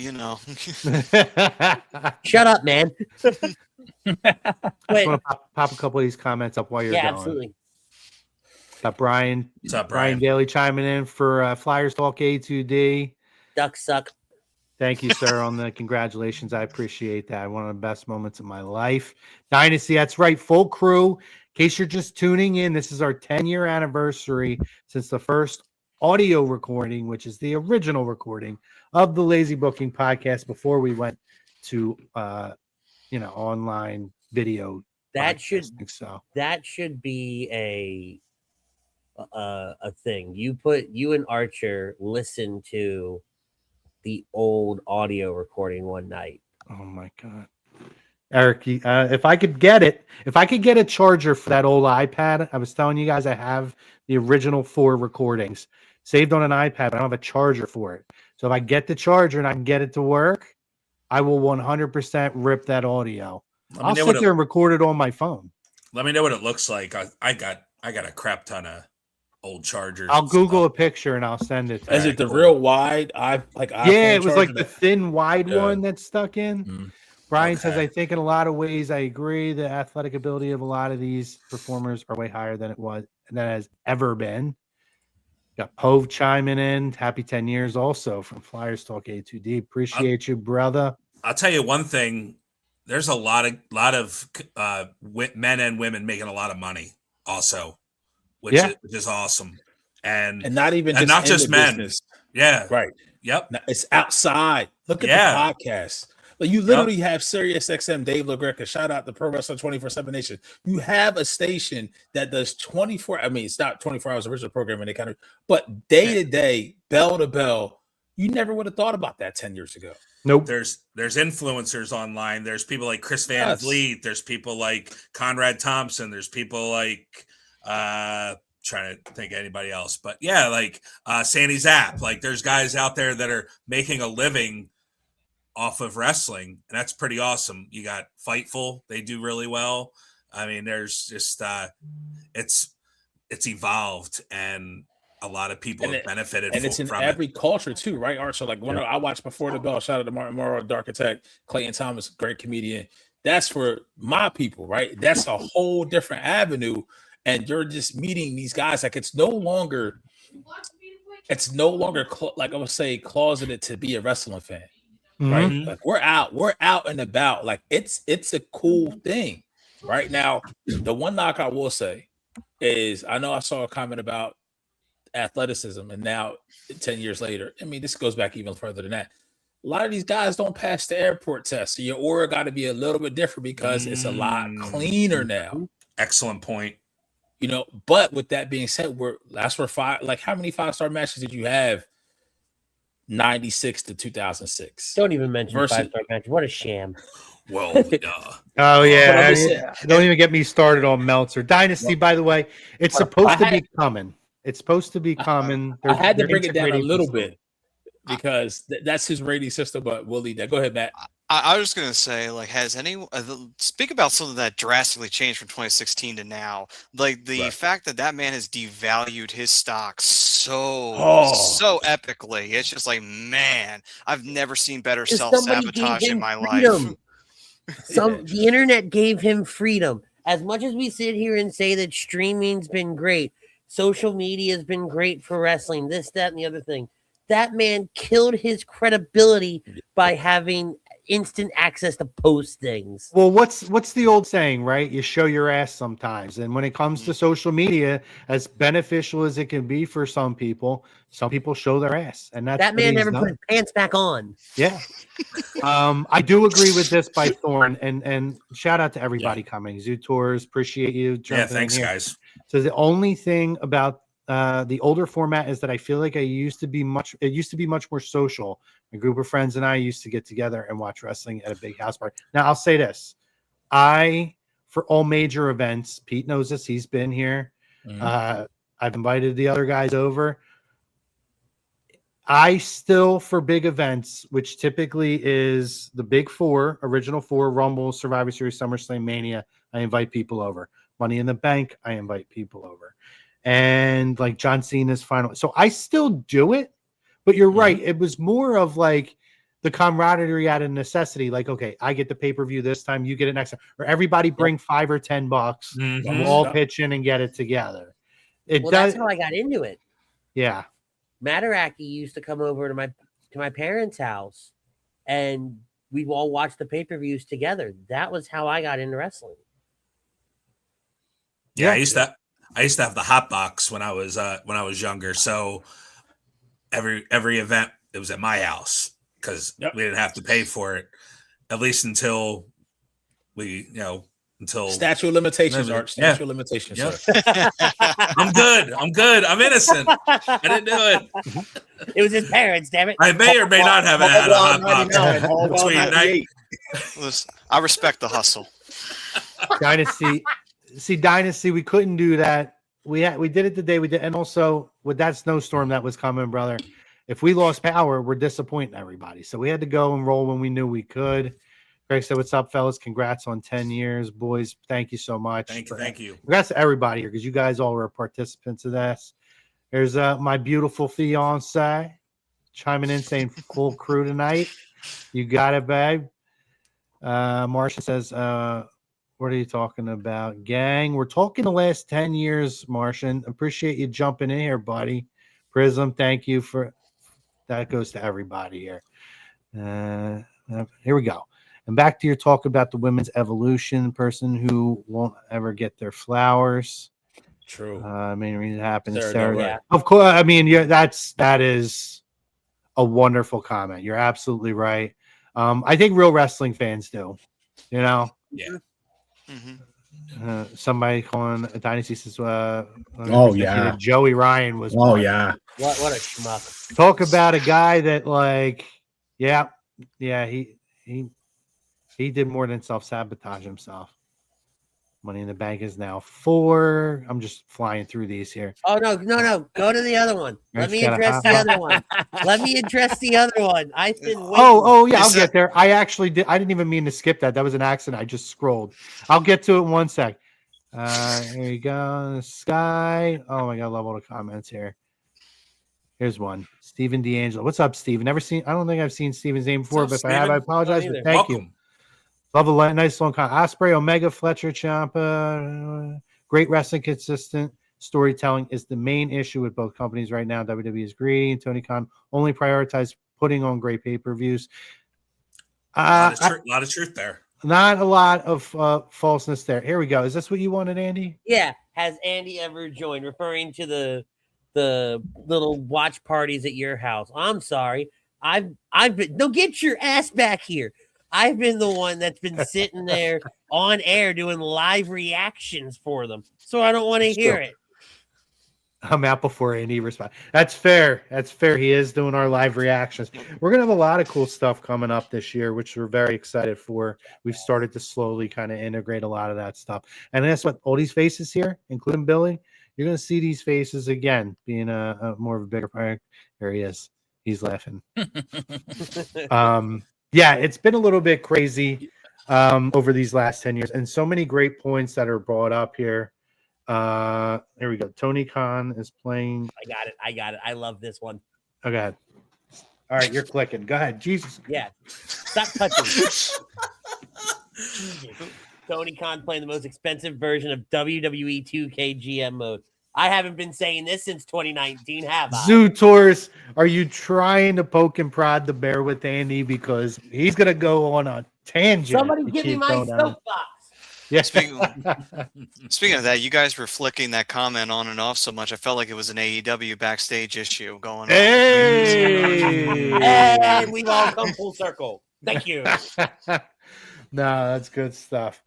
Shut up, man. I just want to pop a couple of these comments up while you're going. Absolutely. Got Brian. What's up, Brian Daly chiming in for Flyers Talk A2D. Duck suck. Thank you, sir, on the congratulations. I appreciate that. One of the best moments of my life. Dynasty, that's right. Full crew. In case you're just tuning in, this is our 10-year anniversary since the first audio recording, which is the original recording of the Lazy Booking podcast before we went to online video. That should be a thing. You and Archer listen to the old audio recording one night. Oh my god, Eric! If I could get a charger for that old iPad, I was telling you guys I have the original 4 recordings saved on an iPad, but I don't have a charger for it. So if I get the charger and I can get it to work, I will 100% rip that audio. I'll sit there and record it on my phone. Let me know what it looks like. I got a crap ton of old chargers. I'll Google a picture and I'll send it. Is it the real wide? It was like the thin wide one that's stuck in. Mm-hmm. Brian says, I think in a lot of ways, I agree. The athletic ability of a lot of these performers are way higher than it has ever been. Got Pove chiming in. Happy 10 years also from Flyers Talk A2D. Appreciate you, brother. I'll tell you one thing. There's a lot of men and women making a lot of money also, which is awesome. And not even not just men. Business. Yeah. Right. Yep. It's outside. Look at the podcast. Like you literally have Sirius XM, Dave LaGreca. Shout out to Pro Wrestling 24/7 Nation. You have a station that does 24. I mean, it's not 24 hours original programming. But day to day, bell to bell. You never would have thought about that 10 years ago. Nope. There's influencers online. There's people like Chris Van Vliet. There's people like Conrad Thompson. There's people like trying to think of anybody else. But yeah, like Sandy Zapp. Like there's guys out there that are making a living off of wrestling, and that's pretty awesome. You got Fightful. They do really well. I mean, there's just it's evolved, and a lot of people have benefited and it's in every culture too, right, Art? So like when I watched Before the Bell, shout out to Martin Morrow, the architect, Clayton Thomas, great comedian. That's for my people, right? That's a whole different avenue, and you're just meeting these guys. Like it's no longer like I would say closeted to be a wrestling fan, right? Mm-hmm. Like we're out and about. Like it's a cool thing right now. The one knock I will say is I know I saw a comment about athleticism, and now 10 years later, I mean, this goes back even further than that. A lot of these guys don't pass the airport test, so your aura got to be a little bit different because it's a lot cleaner now. Excellent point. You know, but with that being said, that's where how many 5-star matches did you have? 96 to 2006. Don't even mention 5-star match. What a sham. Well, oh yeah, don't even get me started on Meltzer Dynasty. By the way, it's supposed to be coming. It's supposed to be coming. I had to bring it down a little bit because that's his rating system. But we'll leave that. Go ahead, Matt. I was just gonna say, like, has anyone speak about something that drastically changed from 2016 to now? Like the fact that man has devalued his stock so epically. It's just like, man, I've never seen better self-sabotage in my life. The internet gave him freedom. As much as we sit here and say that streaming's been great, social media has been great for wrestling, this, that, and the other thing. That man killed his credibility by having instant access to post things. Well, what's the old saying, right? You show your ass sometimes. And when it comes to social media, as beneficial as it can be for some people show their ass. And that man never put his pants back on. Yeah. I do agree with this by Thorne, and shout out to everybody coming. Zoo Tours, appreciate you. Yeah, thanks, guys. So the only thing about the older format is that I feel like it used to be much more social. A group of friends and I used to get together and watch wrestling at a big house party. Now I'll say this. For all major events, Pete knows this, he's been here. I've invited the other guys over. I still, for big events, which typically is the big four, original four, Rumble, Survivor Series, SummerSlam, Mania, I invite people over. Money in the Bank, I invite people over. And like John Cena's final. So I still do it, but you're right. It was more of like the camaraderie out of necessity. Like, okay, I get the pay-per-view this time, you get it next time. Or everybody bring $5 or $10. We'll all pitch in and get it together. That's how I got into it. Yeah. Mataraki used to come over to my parents' house, and we'd all watch the pay-per-views together. That was how I got into wrestling. Yeah, I used to have the hot box when I was younger. So every event, it was at my house because we didn't have to pay for it, at least until statute of limitations, Art. Statute of limitations. Yep. I'm good. I'm innocent. I didn't do it. It was his parents, damn it. I may or may not have had a hot box between night. I respect the hustle. Dynasty, we couldn't do that. We did it the day we did, and also with that snowstorm that was coming, brother. If we lost power, we're disappointing everybody. So we had to go and roll when we knew we could. Greg said, "What's up, fellas? Congrats on 10 years, boys. Thank you so much. Thank you. Congrats to everybody here because you guys all were participants of this." There's my beautiful fiance chiming in saying, "Full crew tonight. You got it, babe." Marcia says, "What are you talking about, gang? We're talking the last 10 years, Martian. Appreciate you jumping in here, buddy. Prism, thank you for that. Goes to everybody here. Here we go. And back to your talk about the women's evolution, person who won't ever get their flowers. True. Main reason it happens. Sarah, right. Of course. I mean, that is a wonderful comment. You're absolutely right. I think real wrestling fans do. You know. Yeah. Somebody calling Dynasty says, Joey Ryan was. Oh yeah. What a schmuck. Talk about a guy that he did more than self-sabotage himself. Money in the Bank is now 4. I'm just flying through these here. Oh no. Go to the other one. Let me address the other one. I've been waiting. Oh yeah, I'll get there. I actually did. I didn't even mean to skip that. That was an accident. I just scrolled. I'll get to it in one sec. Here you go. Sky. Oh my god, I love all the comments here. Here's one. Steven D'Angelo. What's up, Steven? I don't think I've seen Steven's name before, but if I have, I apologize. But thank you. Love a nice long comment. Osprey, Omega, Fletcher, Ciampa. Great wrestling, consistent storytelling is the main issue with both companies right now. WWE is greedy, and Tony Khan only prioritizes putting on great pay-per-views. A lot of truth there. Not a lot of falseness there. Here we go. Is this what you wanted, Andy? Yeah. Has Andy ever joined? Referring to the the little watch parties at your house. I'm sorry. I've been no get your ass back here. I've been the one that's been sitting there on air doing live reactions for them. So I don't want to hear it. I'm out before any response. That's fair. That's fair. He is doing our live reactions. We're going to have a lot of cool stuff coming up this year, which we're very excited for. We've started to slowly kind of integrate a lot of that stuff. And that's what all these faces here, including Billy, you're going to see these faces again being a more of a bigger part. There he is. He's laughing. Yeah, it's been a little bit crazy over these last 10 years, and so many great points that are brought up here. Here we go. Tony Khan is playing. I got it. I love this one. Oh, go ahead. All right, you're clicking. Go ahead. Jesus. Yeah. Stop touching. Tony Khan playing the most expensive version of WWE 2K GM mode. I haven't been saying this since 2019, have I? Zoo Tours, are you trying to poke and prod the bear with Andy because he's gonna go on a tangent? Somebody give me my soapbox. Yeah. Speaking of that, you guys were flicking that comment on and off so much. I felt like it was an AEW backstage issue going on. Hey, and we've all come full circle. Thank you. No, that's good stuff.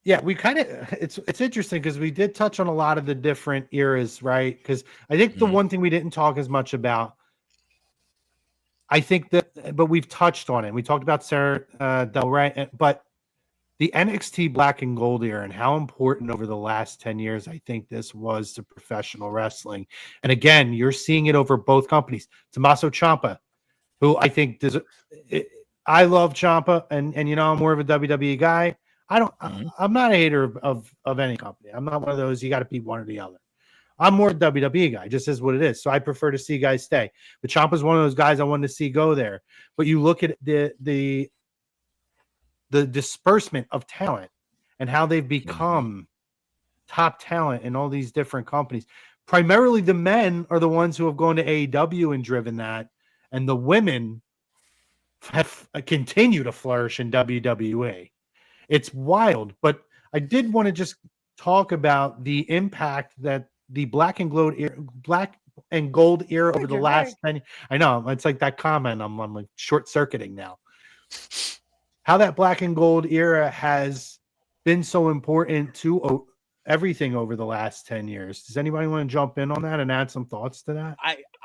Yeah, we kind of it's interesting because we did touch on a lot of the different eras, right? Because I think the one thing we didn't talk as much about, I think that, but we've touched on it. We talked about Sarah Del Rey, but the NXT Black and Gold era and how important over the last 10 years I think this was to professional wrestling. And again, you're seeing it over both companies. Tommaso Ciampa, who I think does. I love Ciampa, and you know I'm more of a WWE guy. I'm not a hater of any company. I'm not one of those you got to be one or the other. I'm more a WWE guy, just is what it is. So I prefer to see guys stay. But Ciampa's one of those guys I wanted to see go there. But you look at the disbursement of talent and how they've become top talent in all these different companies. Primarily the men are the ones who have gone to AEW and driven that, and the women have continued to flourish in WWE. It's wild, but I did want to just talk about the impact that the black and gold era over the last 10 years. I know it's like that comment. I'm like short circuiting now. How that black and gold era has been so important to everything over the last 10 years. Does anybody want to jump in on that and add some thoughts to that?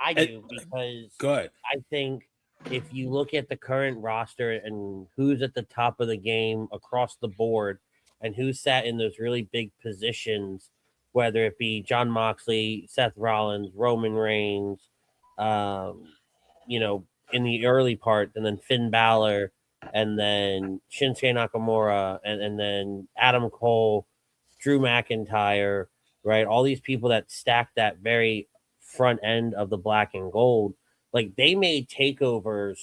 I do, because go ahead. I think if you look at the current roster and who's at the top of the game across the board and who sat in those really big positions, whether it be Jon Moxley, Seth Rollins, Roman Reigns, in the early part, and then Finn Balor, and then Shinsuke Nakamura, and then Adam Cole, Drew McIntyre, right? All these people that stacked that very front end of the black and gold. Like, they made takeovers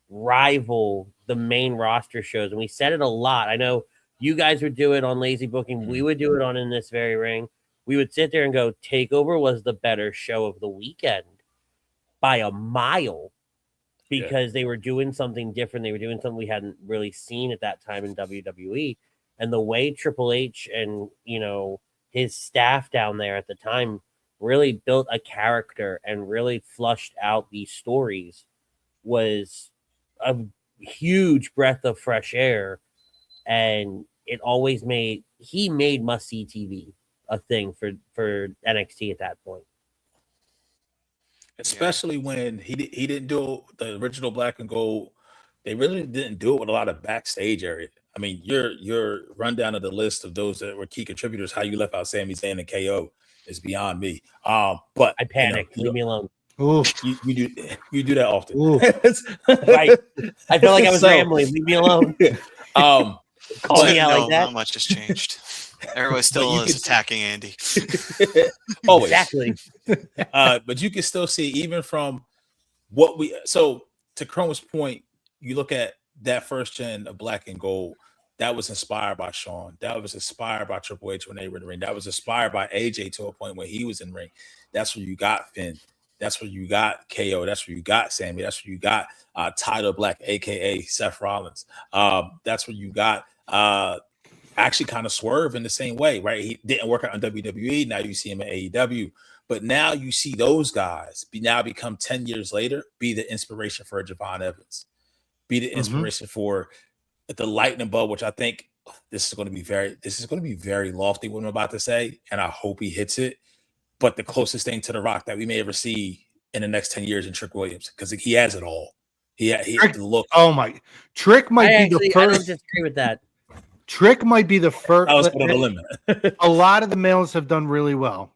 rival the main roster shows. And we said it a lot. I know you guys would do it on Lazy Booking. We would do it on In This Very Ring. We would sit there and go, Takeover was the better show of the weekend by a mile, because they were doing something different. They were doing something we hadn't really seen at that time in WWE. And the way Triple H and, his staff down there at the time really built a character and really flushed out these stories was a huge breath of fresh air. And it always made must-see TV a thing for NXT at that point. Especially when he didn't do the original black and gold. They really didn't do it with a lot of backstage area. I mean, your rundown of the list of those that were key contributors, how you left out Sami Zayn and KO, is beyond me. But I panicked. Leave me alone. You do that often. Right. I felt like I was rambling. Leave me alone. Call me out like that. Not much has changed. Everyone still is attacking Andy. Always. Exactly. But you can still see, even from what to Chrome's point, you look at that first gen of black and gold, that was inspired by Shawn. That was inspired by Triple H when they were in the ring. That was inspired by AJ to a point when he was in the ring. That's where you got Finn. That's where you got KO. That's where you got Sammy. That's where you got Tyler Black, a.k.a. Seth Rollins. That's where you got actually kind of swerve in the same way, right? He didn't work out on WWE. Now you see him at AEW. But now you see those guys become 10 years later, be the inspiration for a Javon Evans, be the inspiration for the lightning bug, which I think this is going to be very lofty what I'm about to say, and I hope he hits it. But the closest thing to The Rock that we may ever see in the next 10 years in Trick Williams, because he has it all. He Trick, the look. Oh my! Trick might be the I don't first. disagree with that. Trick might be the first. I was put on the limit. A lot of the males have done really well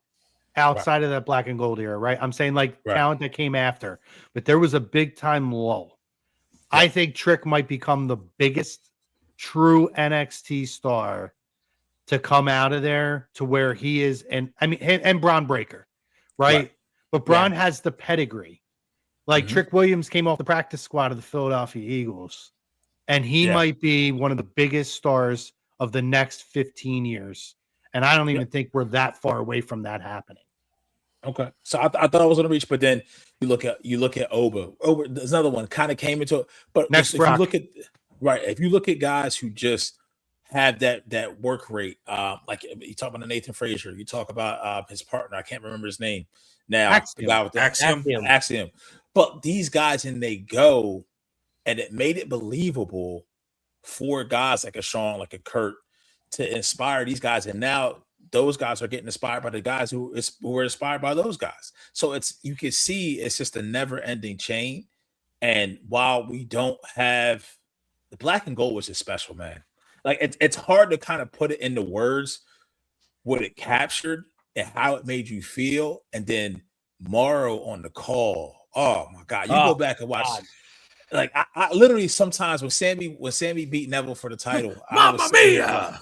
outside of that black and gold era, right? I'm saying talent that came after, but there was a big time lull. Yeah. I think Trick might become the biggest true NXT star to come out of there to where he is, and Braun Breaker, right? But Braun has the pedigree. Trick Williams came off the practice squad of the Philadelphia Eagles, and he might be one of the biggest stars of the next 15 years. And I don't even think we're that far away from that happening. Okay, so I thought I was going to reach, but then you look at Oba. There's another one kind of came into it, but if you look at guys who just have that work rate, like you talk about Nathan Frazier, you talk about his partner, I can't remember his name now, Axiom. The guy with the Axiom. But these guys, and they go, and it made it believable for guys like a Sean, like a Kurt, to inspire these guys, and now those guys are getting inspired by the guys who were inspired by those guys. So you can see it's just a never-ending chain. And while we don't have the black and gold, was just special, man. Like it's hard to kind of put it into words what it captured and how it made you feel. And then Morrow on the call. Oh my God! You go back and watch. God. Like I literally sometimes when Sammy beat Neville for the title, Mamma Mia!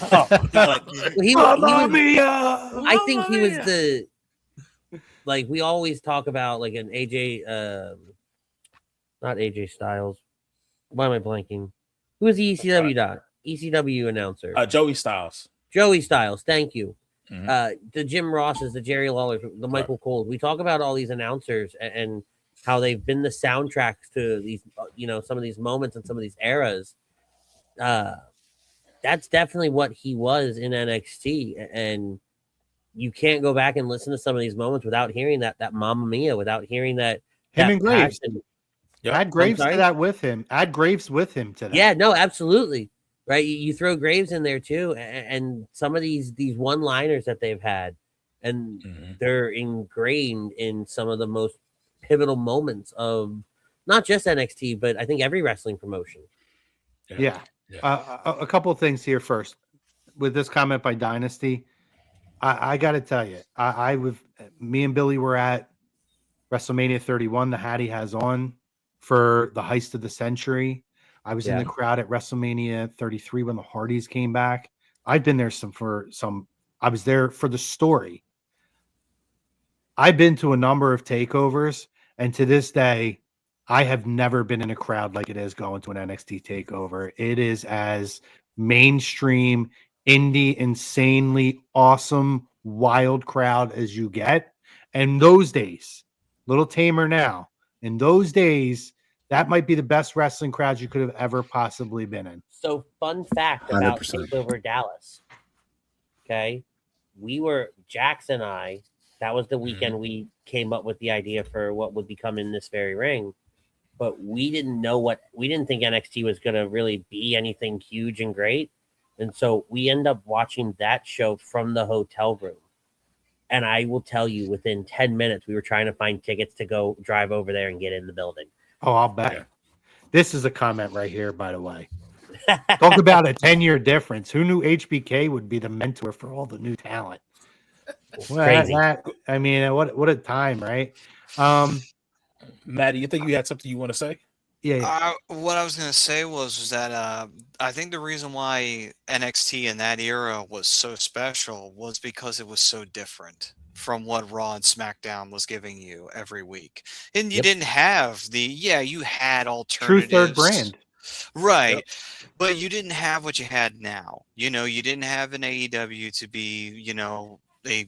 Oh my God! I think he was the we always talk about like an AJ, not AJ Styles. Why am I blanking? Who was the ECW announcer? Joey Styles. Joey Styles. Thank you. The Jim Rosses, the Jerry Lawlers, the Michael Coles. We talk about all these announcers and how they've been the soundtracks to these, some of these moments and some of these eras. That's definitely what he was in NXT. And you can't go back and listen to some of these moments without hearing that Mamma Mia, without hearing that. Him and Graves. Add Graves to that with him. Add Graves with him to that. Yeah, no, absolutely. Right. You throw Graves in there too. And some of these one-liners that they've had, and they're ingrained in some of the most pivotal moments of not just NXT, but I think every wrestling promotion. Yeah. A couple of things here first. With this comment by Dynasty, I got to tell you, me and Billy were at WrestleMania 31, the hat he has on for the heist of the century. I was in the crowd at WrestleMania 33 when the Hardys came back. I've been there I was there for the story. I've been to a number of takeovers, and to this day, I have never been in a crowd like it is going to an NXT takeover. It is as mainstream, indie, insanely awesome, wild crowd as you get. And those days, little tamer now, in those days, that might be the best wrestling crowd you could have ever possibly been in. So, fun fact about 100%. Takeover Dallas. Okay. Jax and I, that was the weekend we came up with the idea for what would become In This Very Ring. But we didn't think NXT was going to really be anything huge and great. And so we end up watching that show from the hotel room. And I will tell you, within 10 minutes, we were trying to find tickets to go drive over there and get in the building. Oh, I'll bet. Yeah. This is a comment right here, by the way. Talk about a 10-year difference. Who knew HBK would be the mentor for all the new talent? Crazy. What a time, right? Maddie, you think you had something you want to say? Yeah. What I was going to say was that I think the reason why NXT in that era was so special was because it was so different from what Raw and SmackDown was giving you every week. And you didn't have you had alternatives. True third brand. Right. Yep. But you didn't have what you had now. You didn't have an AEW to be, a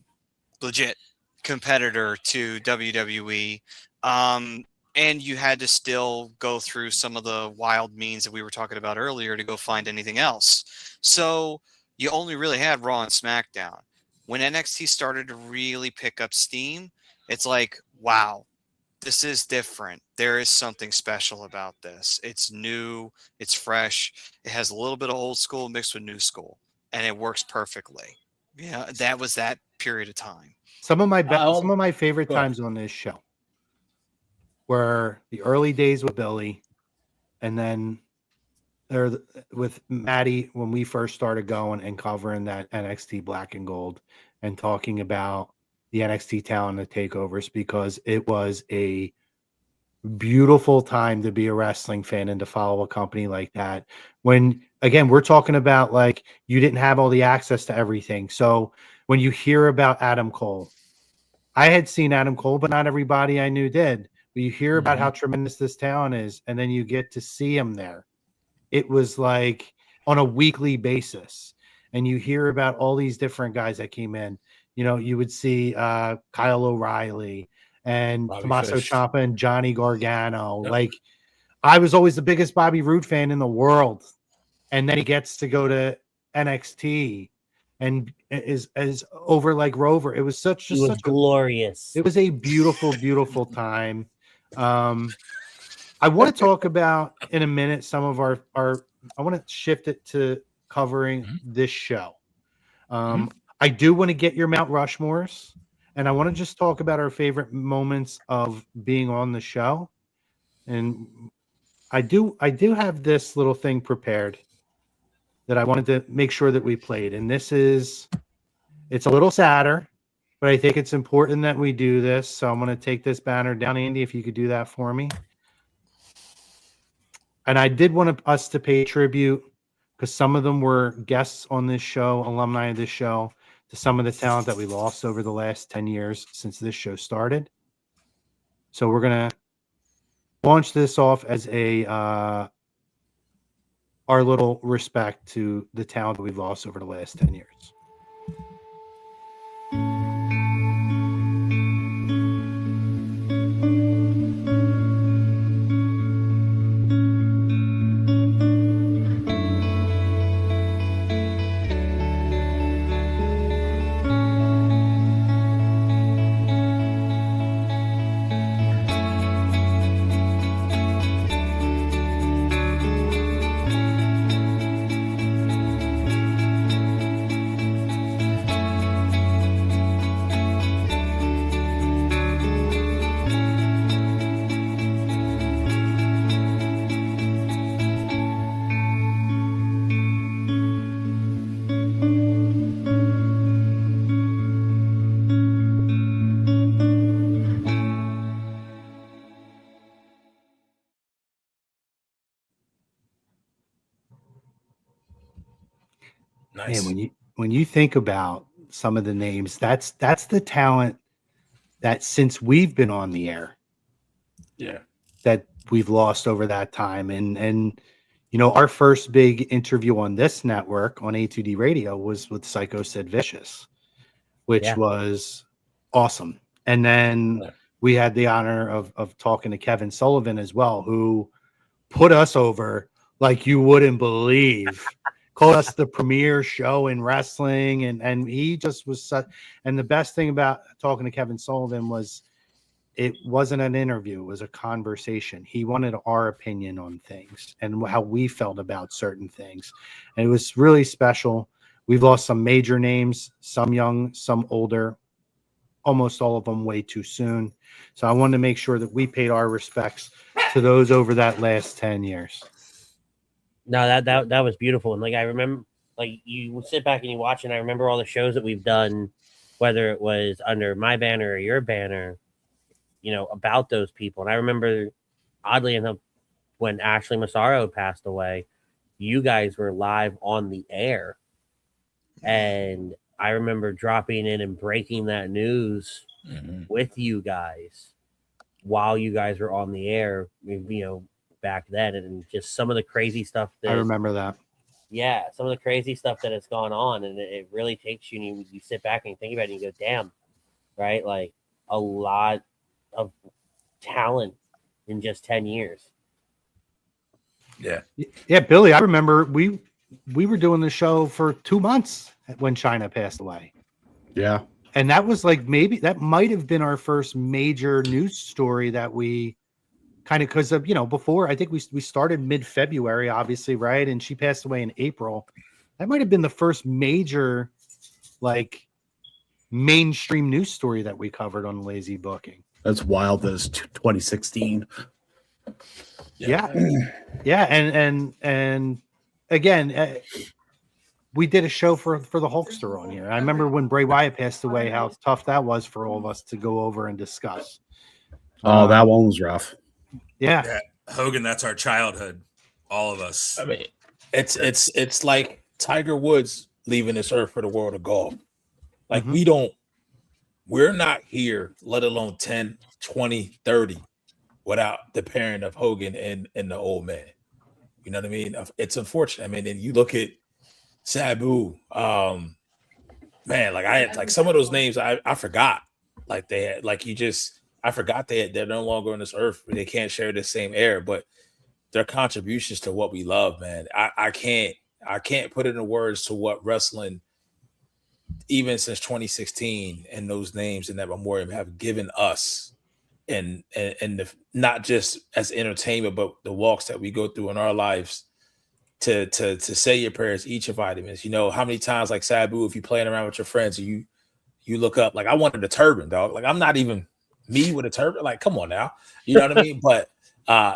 legit competitor to WWE. and you had to still go through some of the wild means that we were talking about earlier to go find anything else. So you only really had Raw and SmackDown. When NXT started to really pick up steam, it's like, wow, this is different. There is something special about this. It's new, it's fresh, it has a little bit of old school mixed with new school, and it works perfectly. Yeah, that was that period of time. Some of my favorite times on this show were the early days with Billy, and then with Maddie when we first started going and covering that NXT Black and Gold and talking about the NXT talent and the takeovers, because it was a beautiful time to be a wrestling fan and to follow a company like that. When again, we're talking about like you didn't have all the access to everything. So when you hear about Adam Cole, I had seen Adam Cole, but not everybody I knew did. But you hear about how tremendous this talent is, and then you get to see him there. It was like on a weekly basis. And you hear about all these different guys that came in. You know, you would see Kyle O'Reilly and Bobby Tommaso Fish. Ciampa and Johnny Gargano. Yep. Like, I was always the biggest Bobby Roode fan in the world. And then he gets to go to NXT and is over like Rover. It was such glorious. It was a beautiful, beautiful time. I want to talk about in a minute some of our I want to shift it to covering this show. I do want to get your Mount Rushmores, and I want to just talk about our favorite moments of being on the show. And I do have this little thing prepared that I wanted to make sure that we played. And it's a little sadder, but I think it's important that we do this. So I'm going to take this banner down, Andy, if you could do that for me. And I did want us to pay tribute, because some of them were guests on this show, alumni of this show, to some of the talent that we lost over the last 10 years since this show started. So we're going to launch this off as our little respect to the talent that we've lost over the last 10 years. Nice. Man, when you think about some of the names, that's the talent that since we've been on the air, that we've lost over that time. And you know, our first big interview on this network on A2D Radio was with Psycho Sid Vicious, which was awesome. And then we had the honor of talking to Kevin Sullivan as well, who put us over like you wouldn't believe. Called us the premier show in wrestling, and he just was such. And the best thing about talking to Kevin Sullivan was it wasn't an interview; it was a conversation. He wanted our opinion on things and how we felt about certain things, and it was really special. We've lost some major names, some young, some older, almost all of them way too soon. So I wanted to make sure that we paid our respects to those over that last 10 years. No, that was beautiful. And like I remember, like you sit back and you watch, and I remember all the shows that we've done, whether it was under my banner or your banner, you know, about those people. And I remember, oddly enough, when Ashley Massaro passed away, you guys were live on the air. And I remember dropping in and breaking that news with you guys while you guys were on the air, you know, back then. And just some of the crazy stuff that I remember that. Yeah, some of the crazy stuff that has gone on, and it really takes you, and you sit back and you think about it and you go, damn, right? Like a lot of talent in just 10 years. Yeah, Billy, I remember we were doing the show for 2 months when China passed away. Yeah. And that was like, maybe that might have been our first major news story that we kind of, because of, before, I think we started mid-February, obviously, right? And she passed away in April. That might have been the first major, like, mainstream news story that we covered on Lazy Booking. That's wild. That is 2016. Yeah. And again, we did a show for the Hulkster on here. I remember when Bray Wyatt passed away, how tough that was for all of us to go over and discuss. Oh, that one was rough. Yeah. Hogan, that's our childhood. All of us. I mean, it's like Tiger Woods leaving this earth for the world of golf. Like we're not here, let alone 10, 20, 30, without the parent of Hogan and the old man. You know what I mean? It's unfortunate. I mean, and you look at Sabu, man, like I had like some of those names I forgot. Like they had, like I forgot they're no longer on this earth. They can't share the same air, but their contributions to what we love, man. I can't put it in words to what wrestling, even since 2016, and those names and that memoriam have given us, and not just as entertainment, but the walks that we go through in our lives to say your prayers, eat your vitamins. You know how many times, like Sabu, if you're playing around with your friends, you look up, like I wanted a turban, dog. Like I'm not even me with a turban. Like come on now, you know what I mean? But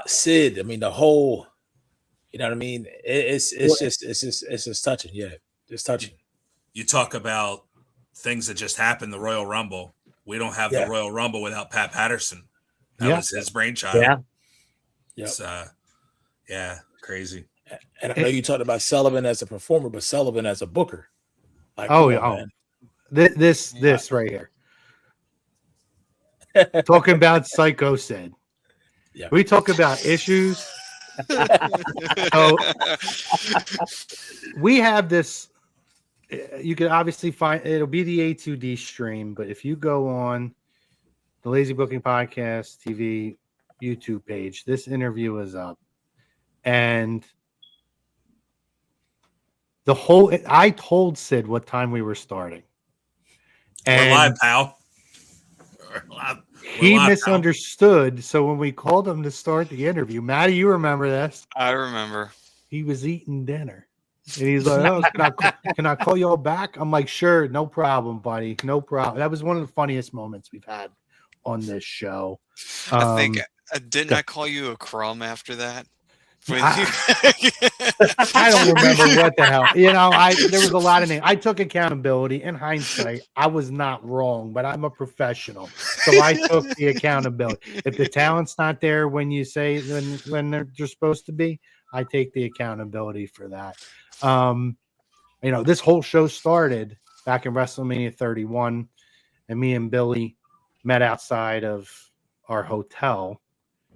Sid, I mean the whole, you know what I mean? It's just touching, yeah, just touching. You talk about things that just happened, the Royal Rumble. We don't have the Royal Rumble without Pat Patterson. That was his brainchild. Yeah. Crazy. And I know you talked about Sullivan as a performer, but Sullivan as a booker. Like, this right here. Talking about Psycho Sid. Yeah. We talk about issues. So we have this. You can obviously find it'll be the A2D stream, but if you go on the Lazy Booking Podcast TV YouTube page, this interview is up, and I told Sid what time we were starting, and we're live, pal. He misunderstood. So when we called him to start the interview, Matty, you remember this? I remember. He was eating dinner. And he's like, oh, can I call y'all back? I'm like, sure, no problem, buddy. No problem. That was one of the funniest moments we've had on this show. I think, didn't I call you a crumb after that? I don't remember what the hell. There was a lot of names. I took accountability. In hindsight, I was not wrong, but I'm a professional. So I took the accountability. If the talent's not there when you say when they're supposed to be, I take the accountability for that. This whole show started back in WrestleMania 31, and me and Billy met outside of our hotel.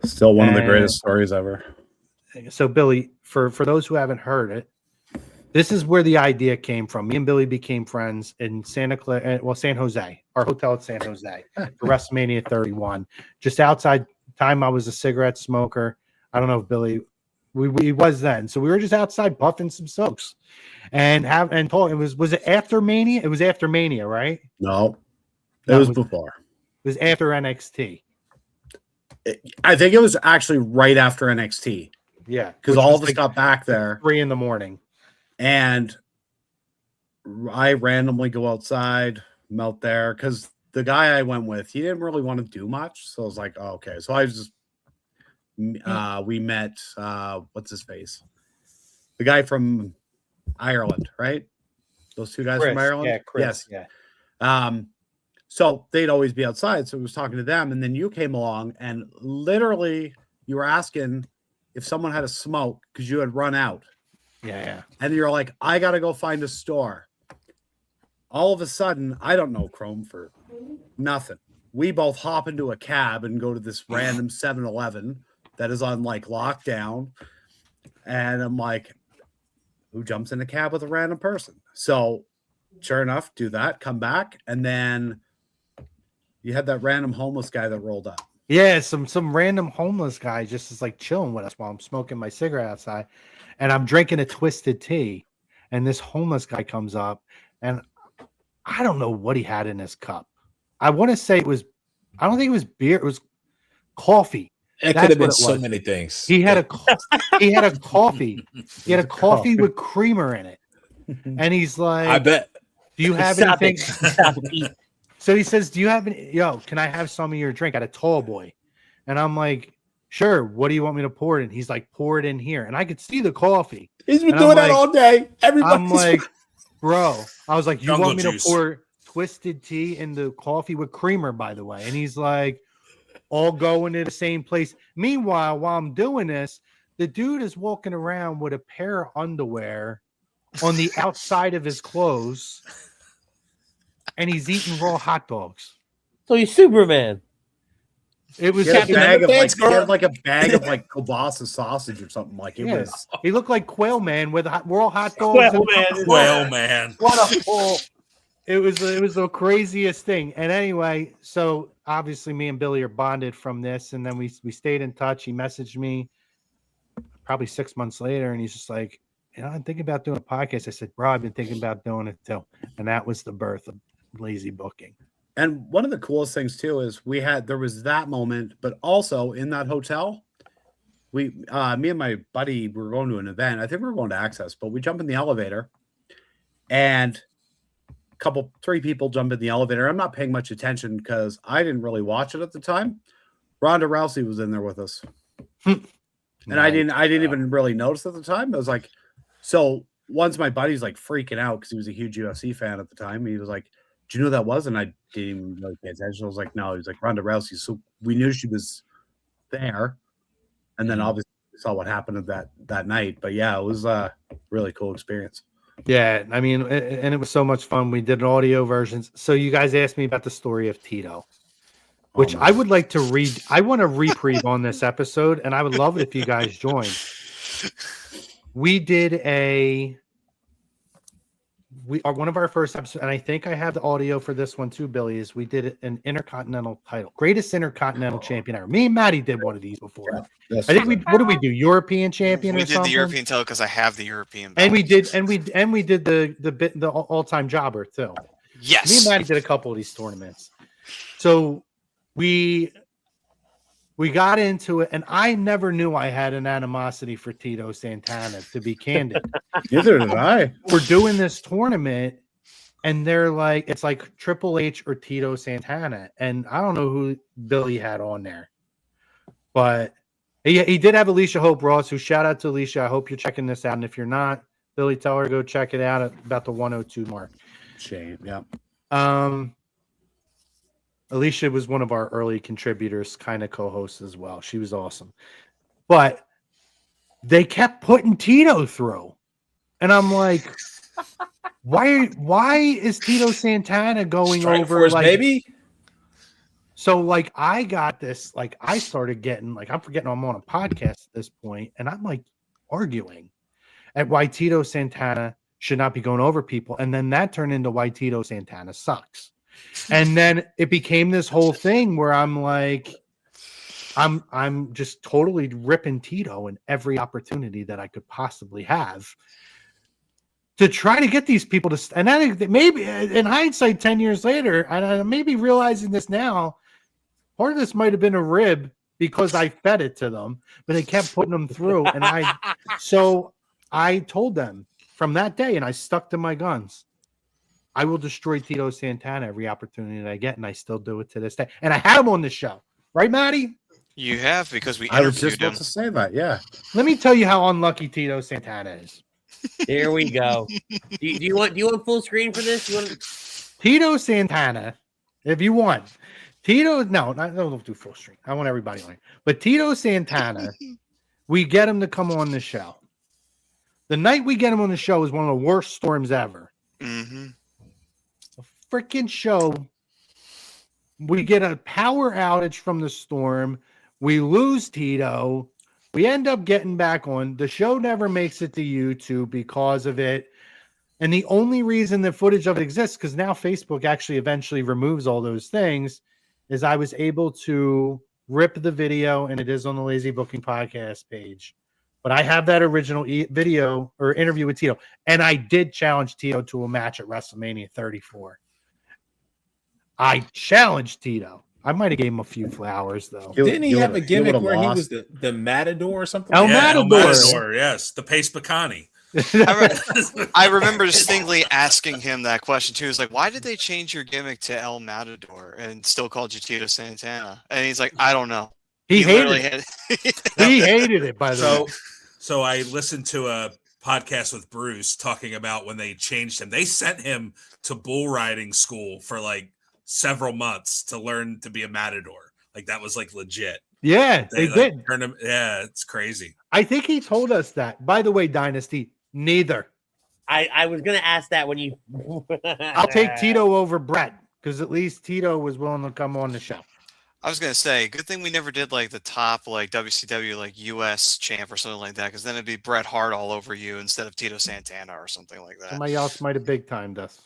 Still one of the greatest stories ever. So, Billy, for those who haven't heard it, this is where the idea came from. Me and Billy became friends in San Jose, our hotel at San Jose, for WrestleMania 31. Just outside, time I was a cigarette smoker. I don't know if Billy, we was then. So we were just outside puffing some soaks and talking. Was it after Mania? It was after Mania, right? No, it was before. It was after NXT. I think it was actually right after NXT. Yeah, because all of us got back there 3 a.m, and I randomly go outside, melt there, because the guy I went with, he didn't really want to do much, so I was like, oh, okay. So I just we met what's his face, the guy from Ireland, right? Those 2 guys from Ireland, yeah, Chris, yes, yeah. So they'd always be outside, so I was talking to them, and then you came along, and literally you were asking if someone had a smoke because you had run out. Yeah. And you're like, I got to go find a store. All of a sudden, I don't know Chrome for nothing. We both hop into a cab and go to this random 7-Eleven that is on like lockdown. And I'm like, who jumps in a cab with a random person? So sure enough, do that, come back. And then you had that random homeless guy that rolled up. Yeah, some random homeless guy just is like chilling with us while I'm smoking my cigarette outside, and I'm drinking a twisted tea, and this homeless guy comes up, and I don't know what he had in his cup. I want to say it was, I don't think it was beer. It was coffee. It could That's have what been it so was. many things. He had a he had a coffee. He had a coffee coffee. with creamer in it, and he's like, I bet. "Do you have Stop anything?" it. Stop it. So he says, "Do you have any? Yo, can I have some of your drink?" At a tall boy, and I'm like, "Sure. What do you want me to pour it in?" He's like, "Pour it in here," and I could see the coffee. He's been And doing I'm that like- all day. Everybody's I'm like, bro, I was like, "You Jungle want me juice. to pour twisted tea in the coffee with creamer?" By the way, and he's like, all going to the same place. Meanwhile, while I'm doing this, the dude is walking around with a pair of underwear on the outside of his clothes, and he's eating raw hot dogs. So he's Superman. It was He had a Captain bag of like, Underpants, he had like a bag of like kielbasa sausage or something. Like it yeah, was. he looked like Quail Man with raw hot dogs. Quail Man. Well, man. What a fool. It was the craziest thing. And anyway, so obviously me and Billy are bonded from this, and then we stayed in touch. He messaged me probably 6 months later, and he's just like, I'm thinking about doing a podcast. I said, bro, I've been thinking about doing it too. And that was the birth of Lazy Booking. And one of the coolest things too is there was that moment, but also in that hotel, me and my buddy were going to an event. I think we were going to Access, but we jump in the elevator, and three people jump in the elevator. I'm not paying much attention because I didn't really watch it at the time. Ronda Rousey was in there with us. And I didn't even really notice at the time. I was like, so once my buddy's like freaking out because he was a huge UFC fan at the time. He was like, do you know who that was? And I didn't even really pay attention. I was like, no, he was like Ronda Rousey. So we knew she was there. And then obviously we saw what happened that night. But yeah, it was a really cool experience. Yeah, I mean, and it was so much fun. We did audio versions. So you guys asked me about the story of Tito, which I would like to read. I want a reprieve on this episode, and I would love it if you guys joined. We did one of our first episodes, and I think I have the audio for this one too, Billy, is we did an Intercontinental title, greatest Intercontinental champion ever. Me and Maddie did one of these before. I think what did we do? European champion We or did something? the European title because I have the European And we belt. did the all-time jobber too. Yes. Me and Maddie did a couple of these tournaments. So we got into it, and I never knew I had an animosity for Tito Santana, to be candid. Neither did I. We're doing this tournament, and they're like, it's like Triple H or Tito Santana. And I don't know who Billy had on there. But he did have Alicia Hope Ross, who shout out to Alicia. I hope you're checking this out. And if you're not, Billy, tell her to go check it out at about the 102 mark. Shame. Yeah. Alicia was one of our early contributors, kind of co-hosts as well. She was awesome. But they kept putting Tito through. And I'm like, why is Tito Santana going Strike over Force, like baby? So like I got this, like I started getting like I'm forgetting I'm on a podcast at this point, and I'm like arguing at why Tito Santana should not be going over people. And then that turned into why Tito Santana sucks. And then it became this whole thing where I'm like, I'm just totally ripping Tito in every opportunity that I could possibly have to try to get these people to. And I think maybe in hindsight, 10 years later, and I may be realizing this now, part of this might have been a rib because I fed it to them, but they kept putting them through. And so I told them from that day, and I stuck to my guns. I will destroy Tito Santana every opportunity that I get, and I still do it to this day. And I had him on the show, right, Maddie? You have, because we I was just interviewed him. about to say that. Yeah. Let me tell you how unlucky Tito Santana is. Here we go. Do you want full screen for this? You want Tito Santana, if you want. Tito, no, don't do full screen. I want everybody on it. But Tito Santana, we get him to come on the show. The night we get him on the show is one of the worst storms ever. Mm-hmm. A freaking show. We get a power outage from the storm. We lose Tito. We end up getting back on. The show never makes it to YouTube because of it. And the only reason the footage of it exists, because now Facebook actually eventually removes all those things, is I was able to rip the video, and it is on the Lazy Booking Podcast page. But I have that original video or interview with Tito, and I did challenge Tito to a match at WrestleMania 34. I challenged Tito. I might have gave him a few flowers, though. Didn't he have a gimmick where he was the Matador or something? El Matador. Yes, the Pace Bacani. I remember distinctly asking him that question too. He was like, "Why did they change your gimmick to El Matador and still called you Tito Santana?" And he's like, "I don't know." He hated it. He hated it, by the way. So I listened to a podcast with Bruce talking about when they changed him. They sent him to bull riding school for like several months to learn to be a matador. Like that was like legit. Yeah, they did. Turned him, yeah, it's crazy. I think he told us that. By the way, Dynasty, neither. I was going to ask that when you. I'll take Tito over Brett because at least Tito was willing to come on the show. I was gonna say, good thing we never did like the top like WCW like US champ or something like that, because then it'd be Bret Hart all over you instead of Tito Santana or something like that. Somebody else might have big timed us.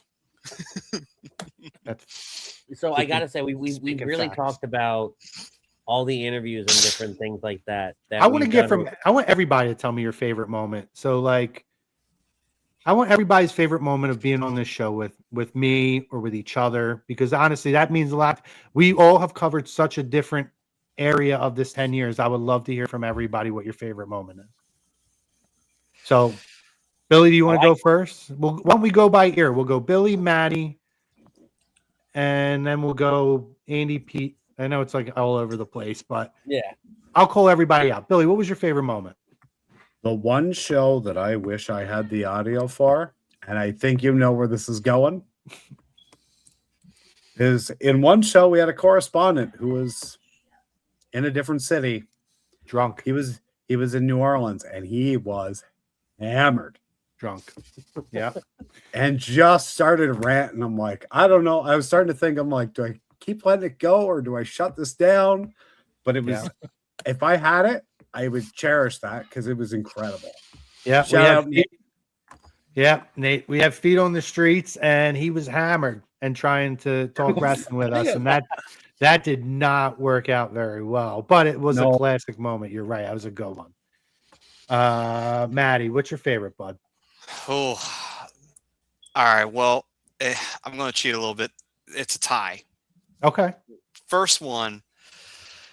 So I gotta say, we really talked about all the interviews and different things like that. I want to get from. I want everybody to tell me your favorite moment. So like, I want everybody's favorite moment of being on this show with me or with each other, because honestly, that means a lot. We all have covered such a different area of this 10 years. I would love to hear from everybody what your favorite moment is. So, Billy, do you want to go first? Why don't we go by ear? We'll go Billy, Maddie, and then we'll go Andy, Pete. I know it's like all over the place, but yeah, I'll call everybody out. Billy, what was your favorite moment? The one show that I wish I had the audio for, and I think you know where this is going, is in one show we had a correspondent who was in a different city. Drunk. He was in New Orleans, and he was hammered. Drunk. Yeah. And just started ranting. I'm like, I don't know. I was starting to think, I'm like, do I keep letting it go or do I shut this down? But it was, if I had it, I would cherish that because it was incredible. Yeah. Shout out Nate. Yeah, Nate. We have feet on the streets, and he was hammered and trying to talk wrestling with us, and that did not work out very well. But it was a classic moment. You're right. That was a good one. Maddie, what's your favorite, bud? Oh, all right. Well, I'm going to cheat a little bit. It's a tie. Okay. First one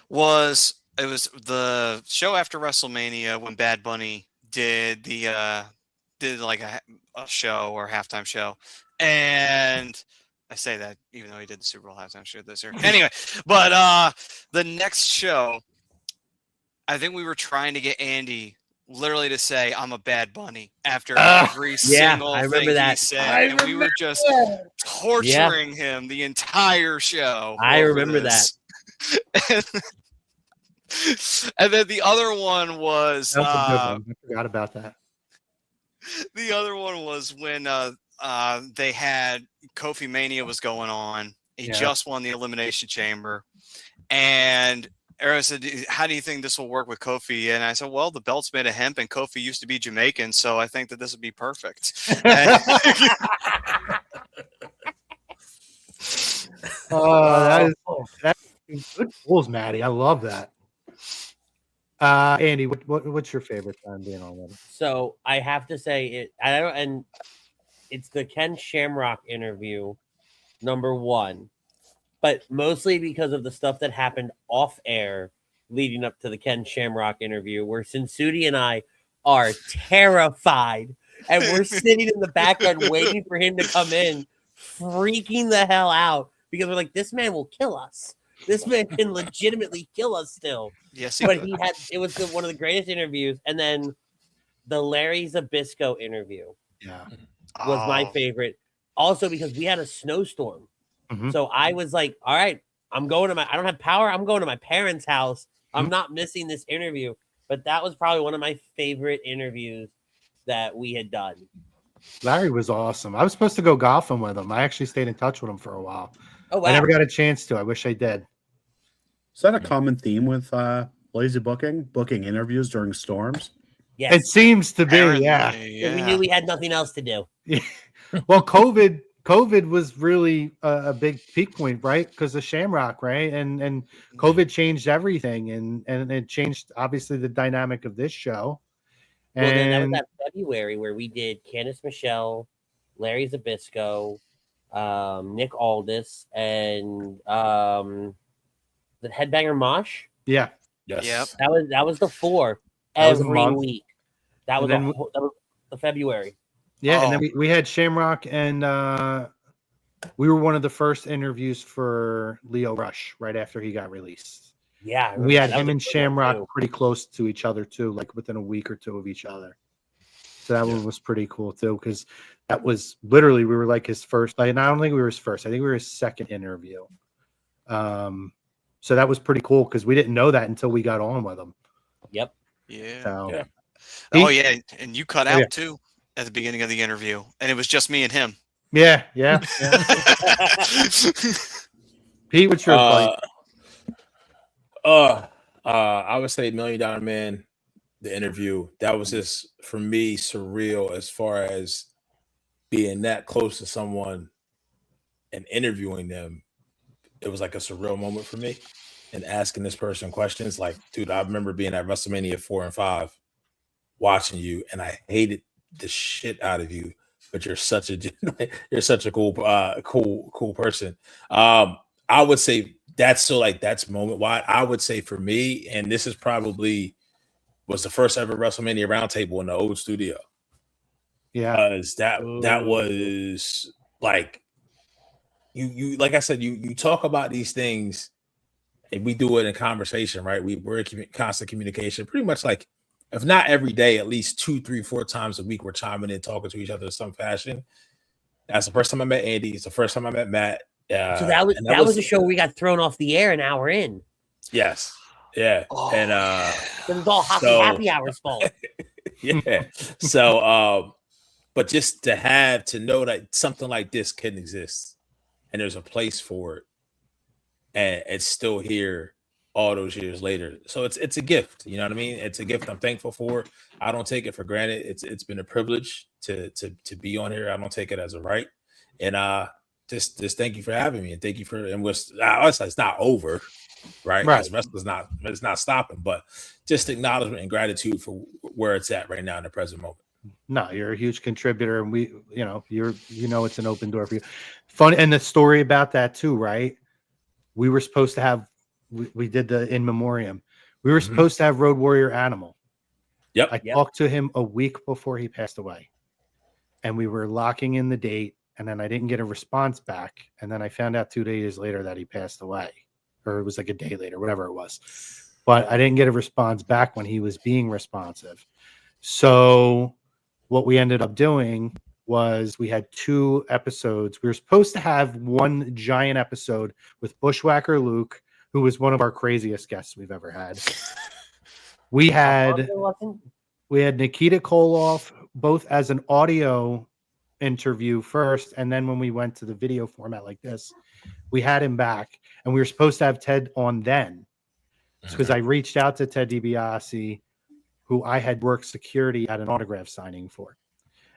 was. It was the show after WrestleMania when Bad Bunny did like a show or halftime show, and I say that even though he did the Super Bowl halftime show this year. Anyway, but the next show, I think we were trying to get Andy literally to say I'm a Bad Bunny after every single thing he said, and we were just torturing him the entire show. I remember that. And then the other one was That's a good one. I forgot about that. The other one was when they had Kofi Mania was going on. He just won the Elimination Chamber, and Aaron said, "How do you think this will work with Kofi?" And I said, "Well, the belt's made of hemp, and Kofi used to be Jamaican, so I think that this would be perfect." That's good pulls, Maddie. I love that. Andy, what's your favorite time being on with? So I have to say it. I don't, and it's the Ken Shamrock interview, number one, but mostly because of the stuff that happened off air leading up to the Ken Shamrock interview, where Sinsudi and I are terrified, and we're sitting in the background waiting for him to come in, freaking the hell out because we're like, this man will kill us. This man can legitimately kill us still. Yes, but it was one of the greatest interviews. And then the Larry Zbyszko interview was my favorite. Also because we had a snowstorm. Mm-hmm. So I was like, all right, I don't have power. I'm going to my parents' house. I'm not missing this interview. But that was probably one of my favorite interviews that we had done. Larry was awesome. I was supposed to go golfing with him. I actually stayed in touch with him for a while. Oh, wow. I never got a chance to. I wish I did. Is that a common theme with Lazy booking interviews during storms? Yes. It seems to be, We knew we had nothing else to do. Well, COVID COVID was really a big peak point, right? Because of Shamrock, right? And COVID changed everything, and it changed obviously the dynamic of this show. Well, then that was And that February where we did Candice Michelle, Larry Zabisco, Nick Aldis, and the Headbanger Mosh. yeah, Yes. That was the 4 That was a every month. week. That was, And then that was the February. yeah, and Oh. then we had Shamrock, and we were one of the first interviews for Leo Rush right after he got released. Yeah, I We had remember that. him That and was a good one, Shamrock too. pretty close to each other too, like within a week or two of each other. So that one was pretty cool too, because that was literally we were like his first. Like, I don't think we were his first. I think we were his second interview. So that was pretty cool because we didn't know that until we got on with him. Yep. Yeah. So, Oh yeah, and you cut Oh, out yeah. too at the beginning of the interview, and it was just me and him. Yeah. Pete, what's yours, buddy? I would say $1 Million Man, the interview. That was just for me surreal as far as being that close to someone and interviewing them. It was like a surreal moment for me, and asking this person questions. Like, dude, I remember being at WrestleMania 4 and 5, watching you, and I hated the shit out of you. But you're such a cool person. I would say that's moment wide. I would say for me, and this is probably was the first ever WrestleMania roundtable in the old studio. Yeah, Because that was like you like I said, you talk about these things, and we do it in conversation, right? We're in constant communication, pretty much like, if not every day, at least 2, 3, 4 times a week, we're chiming in, talking to each other in some fashion. That's the first time I met Andy. It's the first time I met Matt. So that was a show where we got thrown off the air an hour in. Yes. Yeah. And It was all happy hour's fault. Yeah. So but just to know that something like this can exist and there's a place for it, and it's still here all those years later. So it's a gift. You know what I mean? It's a gift. I'm thankful for. I don't take it for granted. It's been a privilege to be on here. I don't take it as a right. And just thank you for having me, and thank you for, and it's not over, right? Because it's not stopping, but just acknowledgement and gratitude for where it's at right now in the present moment. No, you're a huge contributor, and it's an open door for you. Fun, and the story about that too, right? We were supposed to have, we did the in memoriam. We were supposed to have Road Warrior Animal. Yep. I talked to him a week before he passed away, and we were locking in the date, and then I didn't get a response back, and then I found out 2 days later that he passed away, or it was like a day later, whatever it was. But I didn't get a response back when he was being responsive. So what we ended up doing was we had 2 episodes. We were supposed to have one giant episode with Bushwhacker Luke, who was one of our craziest guests we've ever had. We had Nikita Koloff both as an audio interview first, and then when we went to the video format like this, we had him back, and we were supposed to have Ted on then. Because I reached out to Ted DiBiase, who I had worked security at an autograph signing for.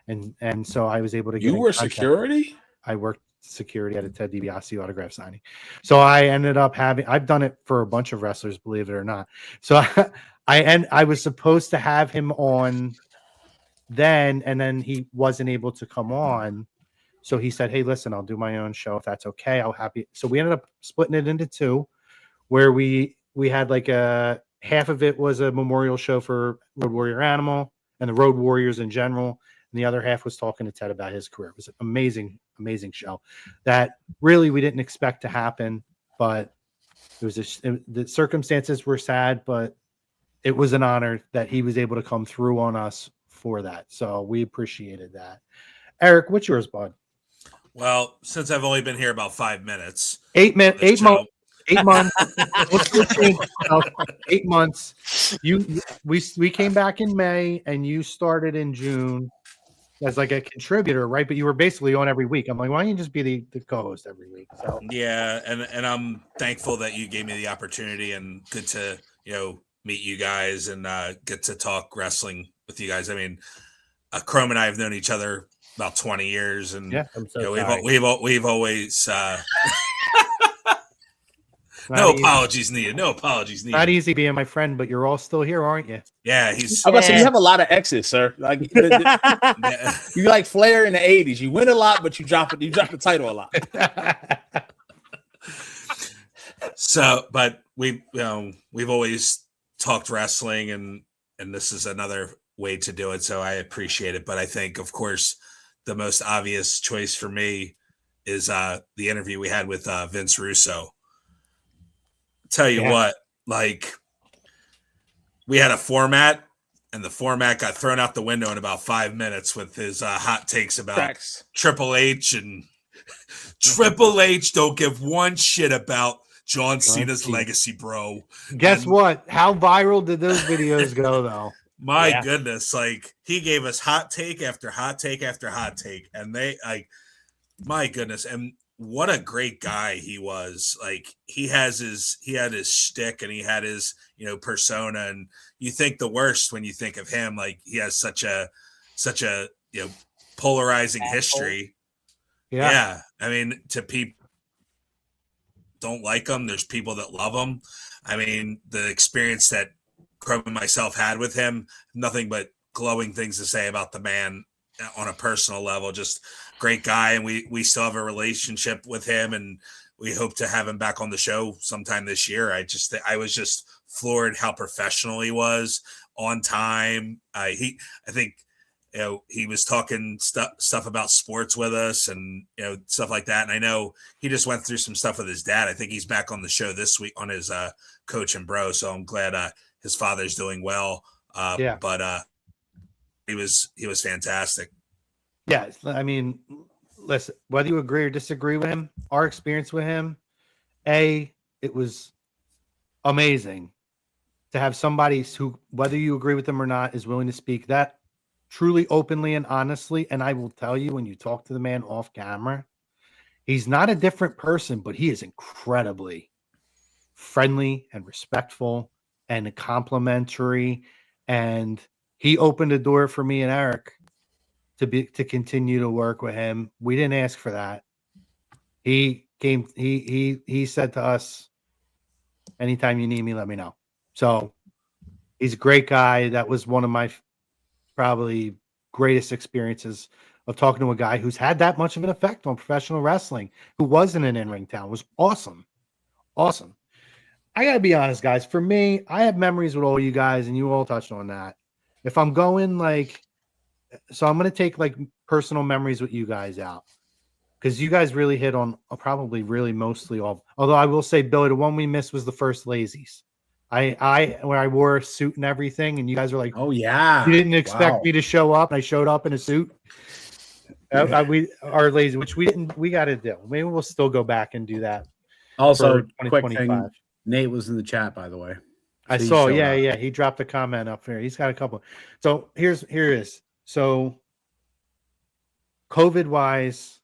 And so I was able to get You were security? I worked security at a Ted DiBiase autograph signing. So I ended up I've done it for a bunch of wrestlers, believe it or not. So I was supposed to have him on then, and then he wasn't able to come on. So he said, "Hey, listen, I'll do my own show if that's okay. I'll happy." So we ended up splitting it into 2, where we had like a half of it was a memorial show for Road Warrior Animal and the Road Warriors in general. And the other half was talking to Ted about his career. It was an amazing, amazing show that really we didn't expect to happen, but the circumstances were sad, but it was an honor that he was able to come through on us for that. So we appreciated that. Eric, what's yours, bud? Well, since I've only been here about 5 minutes, 8 months. 8 months. 8 months. We came back in May, and you started in June as like a contributor, right? But you were basically on every week. I'm like, why don't you just be the co-host every week? So yeah, and I'm thankful that you gave me the opportunity, and good to meet you guys and get to talk wrestling with you guys. I mean, Chrome and I have known each other about 20 years, and Yeah, I'm so you know, sorry. we've always Not no easy. apologies needed. No apologies needed. Not easy being my friend, but you're all still here, aren't you? Yeah, he's. I was about to say, you have a lot of exes, sir. Like Yeah. you like Flair in the '80s. You win a lot, but you drop the title a lot. So, but we've always talked wrestling, and this is another way to do it. So I appreciate it. But I think, of course, the most obvious choice for me is the interview we had with Vince Russo. Tell you what, like, we had a format, and the format got thrown out the window in about 5 minutes with his hot takes about Facts. Triple H, and Triple H don't give one shit about John Cena's legacy, bro. Guess what? How viral did those videos go, though? My goodness, like, he gave us hot take after hot take after hot take, and they, like, my goodness, and what a great guy he was. Like, he had his shtick, and he had his, persona, and you think the worst when you think of him. Like, he has such a polarizing history. Yeah. I mean, to people don't like him, there's people that love him. I mean, the experience that Crum and myself had with him, nothing but glowing things to say about the man on a personal level. Just great guy, and we still have a relationship with him, and we hope to have him back on the show sometime this year. I was just floored how professional he was, on time. I think he was talking stuff about sports with us, and stuff like that. And I know he just went through some stuff with his dad. I think he's back on the show this week on his Coach and Bro. So I'm glad his father's doing well. But he was fantastic. Yeah, I mean, listen, whether you agree or disagree with him, our experience with him, it was amazing to have somebody who, whether you agree with them or not, is willing to speak that truly openly and honestly. And I will tell you, when you talk to the man off camera, he's not a different person, but he is incredibly friendly and respectful and complimentary. And he opened a door for me and Eric to continue to work with him. We didn't ask for that. He said to us, anytime you need me, let me know. So he's a great guy. That was one of my probably greatest experiences of talking to a guy who's had that much of an effect on professional wrestling, who was in an in-ring town. It was awesome. Awesome. I got to be honest, guys. For me, I have memories with all you guys, and you all touched on that. If I'm going so I'm going to take personal memories with you guys out, because you guys really hit on probably really mostly all. Although I will say, Billy, the one we missed was the first Lazies. When I wore a suit and everything, and you guys were like, "Oh yeah, you didn't expect me to show up," and I showed up in a suit. We are lazy, which we didn't. We got to do. Maybe we'll still go back and do that. Also, quick thing, Nate was in the chat, by the way. So I saw. Yeah. He dropped a comment up here. He's got a couple. So here is. So COVID wise,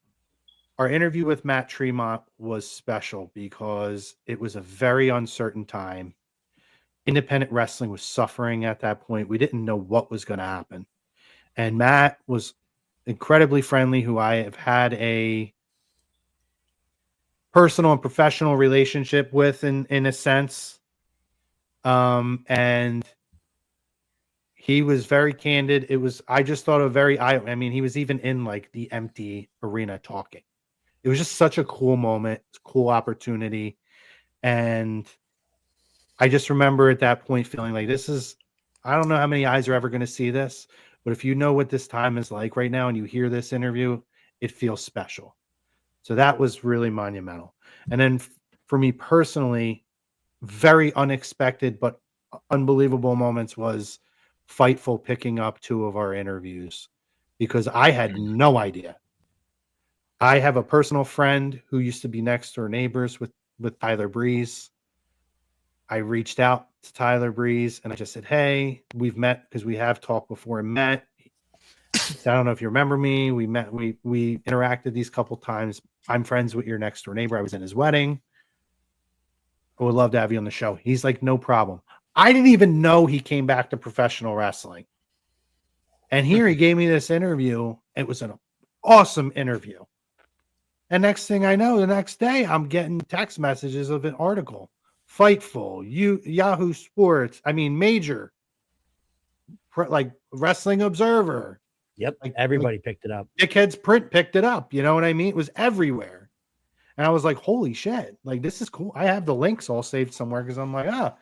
our interview with Matt Tremont was special because it was a very uncertain time. Independent wrestling was suffering at that point. We didn't know what was going to happen. And Matt was incredibly friendly, who I have had a personal and professional relationship with in a sense. And he was very candid. I just thought I mean, he was even in the empty arena talking. It was just such a cool moment, cool opportunity. And I just remember at that point feeling like I don't know how many eyes are ever going to see this, but if you know what this time is like right now and you hear this interview, it feels special. So that was really monumental. And then for me personally, very unexpected but unbelievable moments was Fightful picking up 2 of our interviews, because I had no idea. I have a personal friend who used to be next door neighbors with Tyler Breeze. I reached out to Tyler Breeze and I just said, "Hey, we've met because we have talked before and met. I don't know if you remember me. We met, we interacted these couple times. I'm friends with your next door neighbor. I was in his wedding. I would love to have you on the show." He's like, "No problem." I didn't even know he came back to professional wrestling. And here he gave me this interview. It was an Awesome interview. And next thing I know, the next day, I'm getting text messages of an article. Fightful, Yahoo Sports, Major, like Wrestling Observer. Yep, like everybody picked it up. Dickhead's Print picked it up. You know what I mean? It was everywhere. And I was like, holy shit, like this is cool. I have the links all saved somewhere because I'm like, I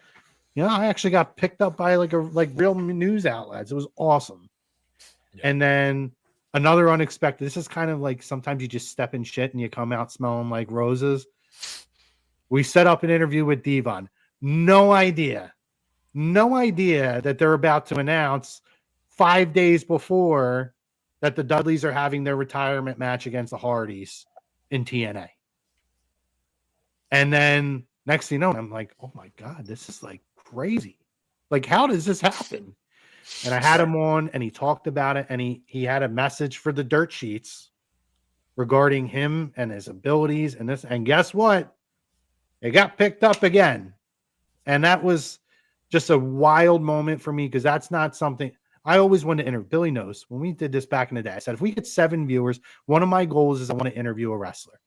actually got picked up by like real news outlets. It was awesome. Yeah. And then another unexpected, this is kind of like sometimes you just step in shit and you come out smelling like roses. We set up an interview with Devon. No idea that they're about to announce 5 days before that the Dudleys are having their retirement match against the Hardys in TNA. And then next thing you know, I'm like, oh my God, this is like crazy. Like, how does this happen? And I had him on and he talked about it, and he had a message for the dirt sheets regarding him and his abilities and this. And guess what? It got picked up again. And that was just a wild moment for me because that's not something I always wanted to interview. Billy knows when we did this back in the day, I said, if we get 7 viewers, one of my goals is I want to interview a wrestler.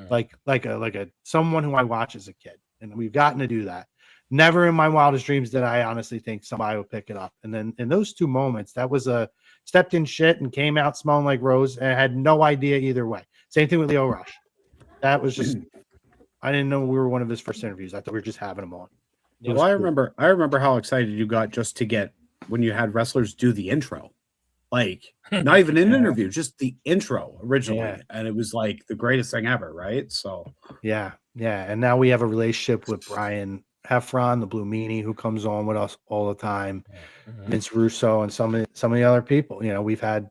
Like a someone who I watch as a kid. And we've gotten to do that. Never in my wildest dreams did I honestly think somebody would pick it up. And then in those 2 moments, that was a stepped in shit and came out smelling like rose, and I had no idea either way. Same thing with Leo Rush. That was just I didn't know we were one of his first interviews. I thought we were just having him on. Well, I remember how excited you got just to get when you had wrestlers do the intro. Like not even an interview, just the intro originally. Yeah. And it was like the greatest thing ever, right? So yeah. And now we have a relationship with Brian Heffron, the Blue Meanie, who comes on with us all the time. Vince Russo and some of the other people. You know, we've had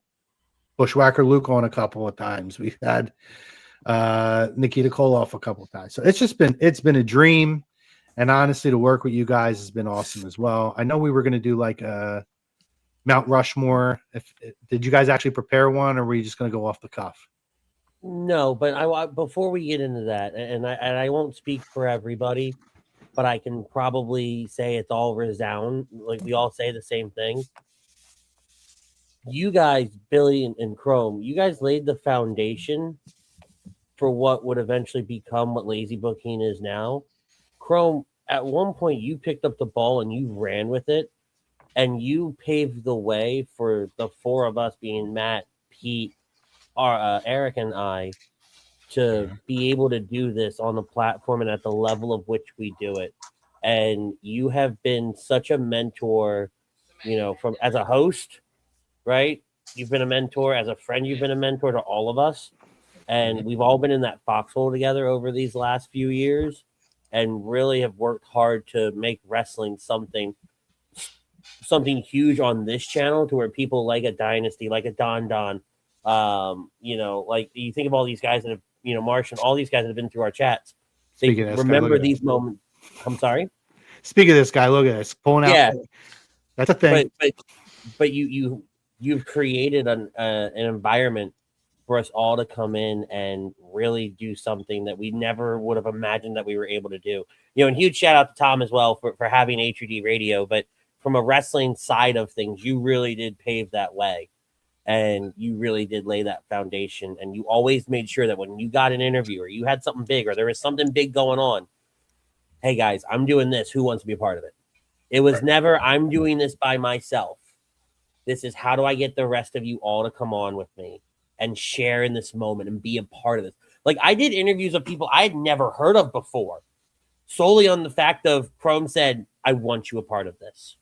Bushwhacker Luke on a couple of times. We've had Nikita Koloff a couple of times. So it's been a dream. And honestly, to work with you guys has been awesome as well. I know we were going to do like a Mount Rushmore. Did you guys actually prepare one, or were you just going to go off the cuff? No, but before we get into that, and I won't speak for everybody, but I can probably say it's all resound. Like we all say the same thing. You guys, Billy and Chrome, you guys laid the foundation for what would eventually become what Lazy Booking is now. Chrome, at one point, you picked up the ball and you ran with it, and you paved the way for the 4 of us, being Matt, Pete, Eric, and I, to be able to do this on the platform and at the level of which we do it. And you have been such a mentor, from as a host, right? You've been a mentor as a friend. You've been a mentor to all of us. And we've all been in that foxhole together over these last few years and really have worked hard to make wrestling something huge on this channel, to where people like a Dynasty, like a Don, like you think of all these guys that have, Marsh and all these guys that have been through our chats. They remember these moments. I'm sorry. Speaking of this guy, look at this pulling out. Yeah, that's a thing. But you've created an environment for us all to come in and really do something that we never would have imagined that we were able to do. And huge shout out to Tom as well for having HUD Radio. But from a wrestling side of things, you really did pave that way. And you really did lay that foundation. And you always made sure that when you got an interview or you had something big or there was something big going on, hey guys, I'm doing this. Who wants to be a part of it? It was never, I'm doing this by myself. This is, how do I get the rest of you all to come on with me and share in this moment and be a part of this? Like, I did interviews of people I had never heard of before, solely on the fact of Chrome said, I want you a part of this.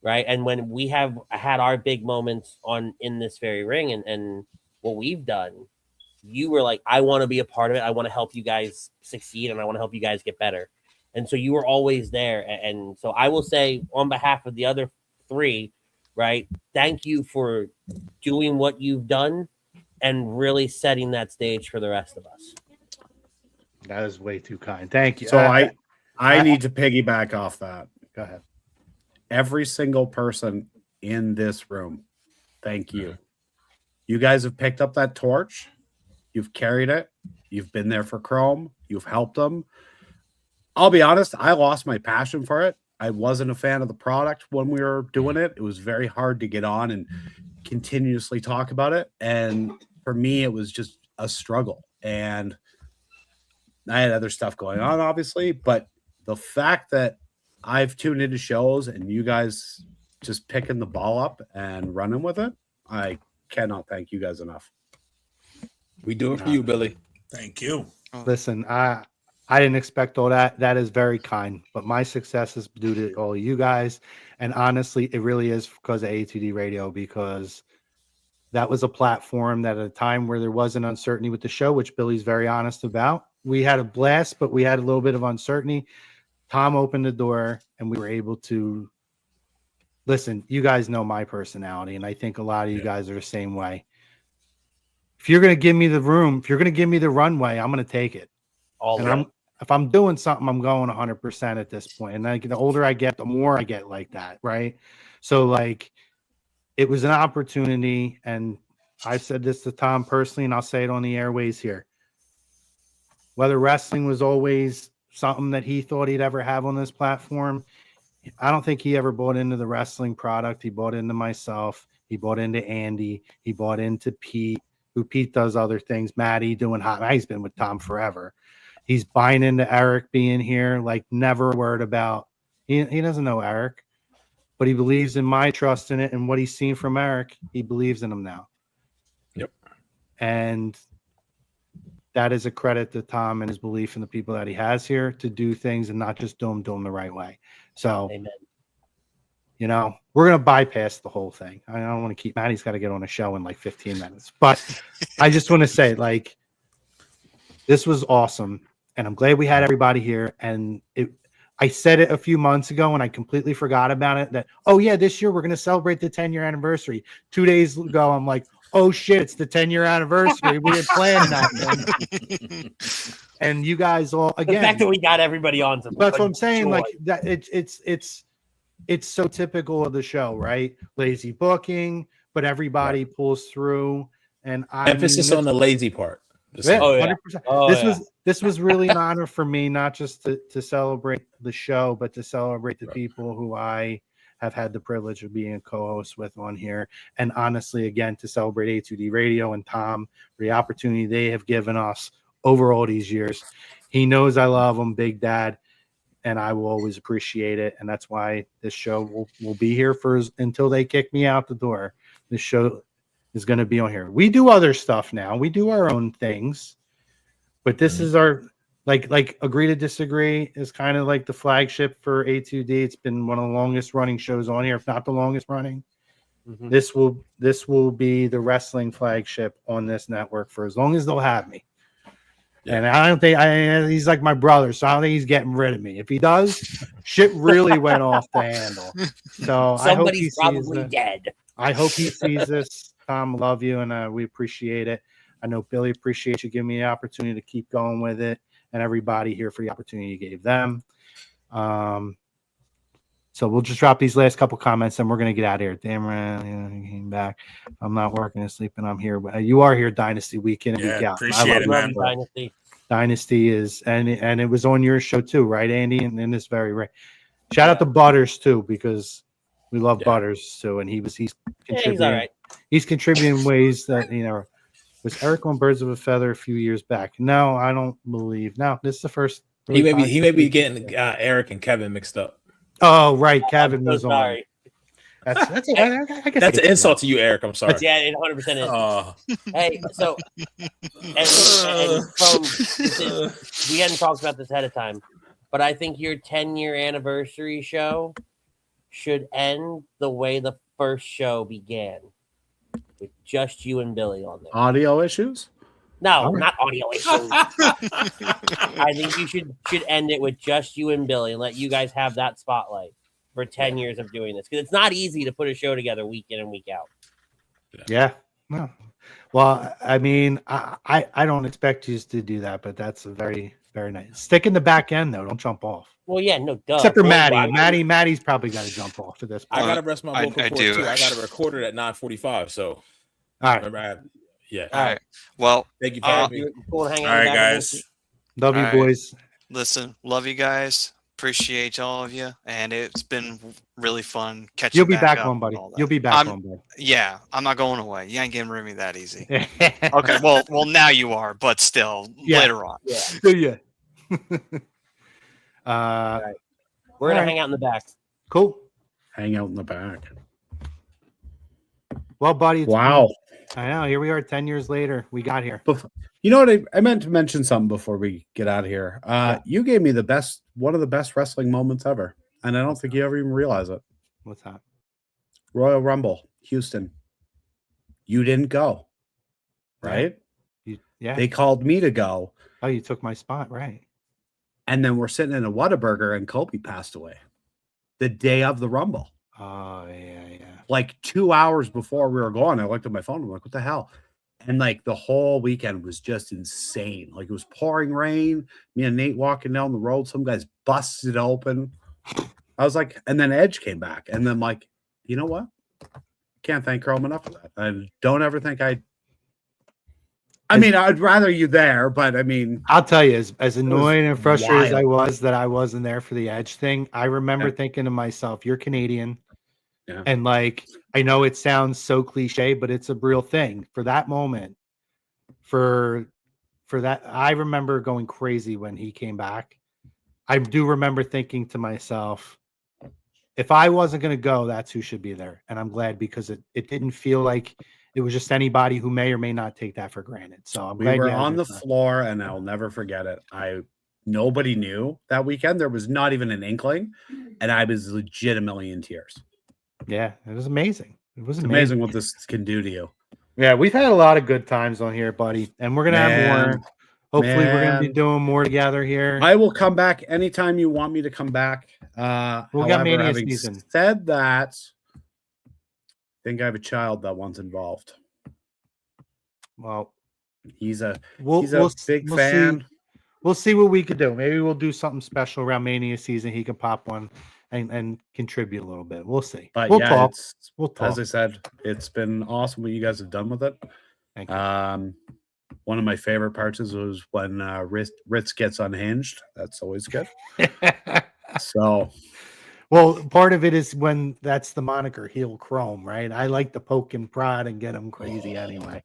Right. And when we have had our big moments in this very ring and what we've done, you were like, I want to be a part of it. I want to help you guys succeed and I want to help you guys get better. And so you were always there. And so I will say, on behalf of the other 3, right, thank you for doing what you've done and really setting that stage for the rest of us. That is way too kind. Thank you. So I need to piggyback off that. Go ahead. Every single person in this room, thank you. You guys have picked up that torch. You've carried it. You've been there for Chrome. You've helped them. I'll be honest, I lost my passion for it I wasn't a fan of the product when we were doing it. It was very hard to get on and continuously talk about it. And for me, it was just a struggle. And I had other stuff going on, obviously, but the fact that I've tuned into shows and you guys just picking the ball up and running with it, I cannot thank you guys enough. We do it for you, Billy. Thank you. Listen, I didn't expect all that. That is very kind, but my success is due to all of you guys. And honestly, it really is because of A2D Radio, because that was a platform that at a time where there was an uncertainty with the show, which Billy's very honest about. We had a blast, but we had a little bit of uncertainty. Tom opened the door and we were able to listen. You guys know my personality, and I think a lot of you guys are the same way. If you're going to give me the room, if you're going to give me the runway, I'm going to take it. If I'm doing something, I'm going 100% at this point. And like the older I get, the more I get like that, right? So like it was an opportunity, and I've said this to Tom personally, and I'll say it on the airways here. Whether wrestling was always something that he thought he'd ever have on this platform, I don't think he ever bought into the wrestling product. He bought into myself. He bought into Andy. He bought into Pete, who Pete does other things. Maddie doing hot. He's been with Tom forever. He's buying into Eric being here, like never a word about. He doesn't know Eric, but he believes in my trust in it, and what he's seen from Eric, he believes in him now. Yep. And that is a credit to Tom and his belief in the people that he has here to do things and not just do them the right way. So, Amen. You know, we're going to bypass the whole thing. I don't want to keep Maddie's got to get on a show in like 15 minutes, but I just want to say, like, this was awesome. And I'm glad we had everybody here. And I said it a few months ago and I completely forgot about it, that, oh yeah, this year we're going to celebrate the 10-year anniversary. 2 days ago, I'm like, oh shit, it's the 10-year anniversary. We didn't plan nothing. And you guys all, again, the fact that we got everybody on. That's what I'm saying. Joy. Like that, it's so typical of the show, right? Lazy booking, but everybody pulls through. And Emphasis on the lazy part. Yeah, 100%. This was really an honor for me, not just to celebrate the show, but to celebrate the people who I have had the privilege of being a co-host with on here. And honestly, again, to celebrate A2D Radio and Tom for the opportunity they have given us over all these years. He knows I love him, Big Dad, and I will always appreciate it. And that's why this show will be here until they kick me out the door. This show is going to be on here. We do other stuff now. We do our own things, but this is our like Agree to Disagree is kind of like the flagship for A2D. It's been one of the longest running shows on here, if not the longest running. Mm-hmm. This will be the wrestling flagship on this network for as long as they'll have me. Yeah. And I don't think he's like my brother, so I don't think he's getting rid of me. If he does, shit really went off the handle. So somebody's probably dead. I hope he sees this. Tom, love you, and we appreciate it. I know Billy appreciates you giving me the opportunity to keep going with it, and everybody here for the opportunity you gave them. So we'll just drop these last couple comments, and we're going to get out of here. Damn right, he came back. I'm not working and sleeping. I'm here. You are here, Dynasty, week in and week out. Appreciate it, man. Dynasty is, and it was on your show too, right, Andy? And it's very rare. Shout out to Butters too, because we love Butters too, and he's contributing. He's all right. He's contributing in ways that, you know. Was Eric on Birds of a Feather a few years back? No, I don't believe. No, this is the first. Really he may be getting Eric and Kevin mixed up. Oh, right, Kevin was on. That's an insult to you, Eric. I'm sorry. Yeah, it 100% is. Hey, so and from we hadn't talked about this ahead of time, but I think your 10-year anniversary show should end the way the first show began, with just you and Billy on there. Audio issues? No, not audio issues. I think you should end it with just you and Billy and let you guys have that spotlight for 10 years of doing this, because it's not easy to put a show together week in and week out. Yeah. No. Well, I mean, I don't expect you to do that, but that's a very, very nice. Stick in the back end though. Don't jump off. Well, yeah, no, duh. Except for Maddie. Maddie's probably got to jump off at this point. I got to rest my vocal cords too. I got to record it at 9:45. So, all right. Remember, All right. Well, thank you for having me. All right, guys. Love you, boys. Listen, love you guys. appreciate all of you, and it's been really fun catching You'll be back back up on, buddy. and all that. You'll be back on, buddy. Yeah, I'm not going away. You ain't getting rid of me that easy. Okay, well, now you are, but still, later on. Yeah. Yeah. Right. We're gonna hang out in the back. Cool. Hang out in the back. Well, buddy. Wow. I know. Here we are 10 years later. We got here. You know what? I meant to mention something before we get out of here. You gave me one of the best wrestling moments ever. And I don't think you ever even realize it. What's that? Royal Rumble, Houston. You didn't go. Right? Yeah. They called me to go. Oh, you took my spot, right? And then we're sitting in a Whataburger and Kobe passed away the day of the Rumble. Oh, yeah. Like 2 hours before we were going, I looked at my phone. I'm like, what the hell? And like the whole weekend was just insane. Like it was pouring rain. Me and Nate walking down the road. Some guys busted open. I was like, and then Edge came back. And then like, you know what? Can't thank Chrome enough for that. I don't ever think I'd rather you there, but I mean, I'll tell you, as annoying and frustrated as I wild. was that I wasn't there for the Edge thing, I remember thinking to myself, you're Canadian. Yeah. And like, I know it sounds so cliche, but it's a real thing for that moment. For that, I remember going crazy when he came back. I do remember thinking to myself, if I wasn't going to go, that's who should be there. And I'm glad because it didn't feel like it was just anybody who may or may not take that for granted. So I'm glad we were you had on your the time. floor, and I'll never forget it. Nobody knew that weekend. There was not even an inkling, and I was legitimately in tears. Yeah, it was amazing. It was It's amazing what this can do to you. Yeah, we've had a lot of good times on here, buddy, and we're gonna have more. Hopefully, we're gonna be doing more together here. I will come back anytime you want me to come back. We'll get Mania having season. said that, I think I have a child that one's involved. Well, he's a big we'll fan. We'll see what we could do. Maybe we'll do something special around Mania season. He can pop one and contribute a little bit. We'll see. But We'll yeah, talk. We'll talk. As I said, it's been awesome what you guys have done with it. Thank you. One of my favorite parts was when Ritz gets unhinged. That's always good. So, well, part of it is when that's the moniker heel Chrome, right? I like to poke and prod and get him crazy anyway.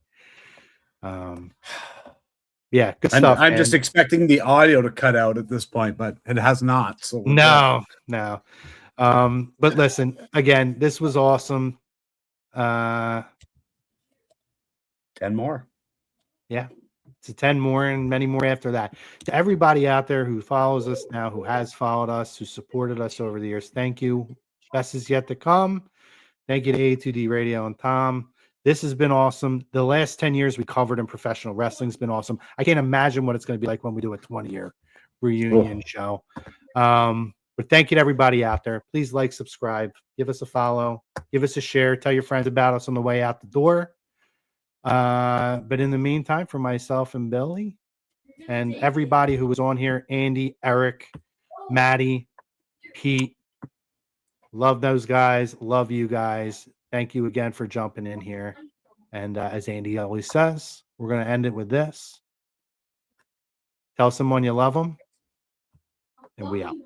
Yeah, good stuff. I'm just expecting the audio to cut out at this point, but it has not. So no. But listen, again, this was awesome. 10 more. Yeah. It's 10 more and many more after that. To everybody out there who follows us now, who has followed us, who supported us over the years, thank you. Best is yet to come. Thank you to A2D Radio and Tom. This has been awesome. The last 10 years we covered in professional wrestling has been awesome. I can't imagine what it's going to be like when we do a 20-year reunion show. But thank you to everybody out there. Please like, subscribe, give us a follow, give us a share, tell your friends about us on the way out the door. But in the meantime, for myself and Billy and everybody who was on here, Andy, Eric, Maddie, Pete, love those guys. Love you guys. Thank you again for jumping in here. And as Andy always says, we're going to end it with this. Tell someone you love them, and we out.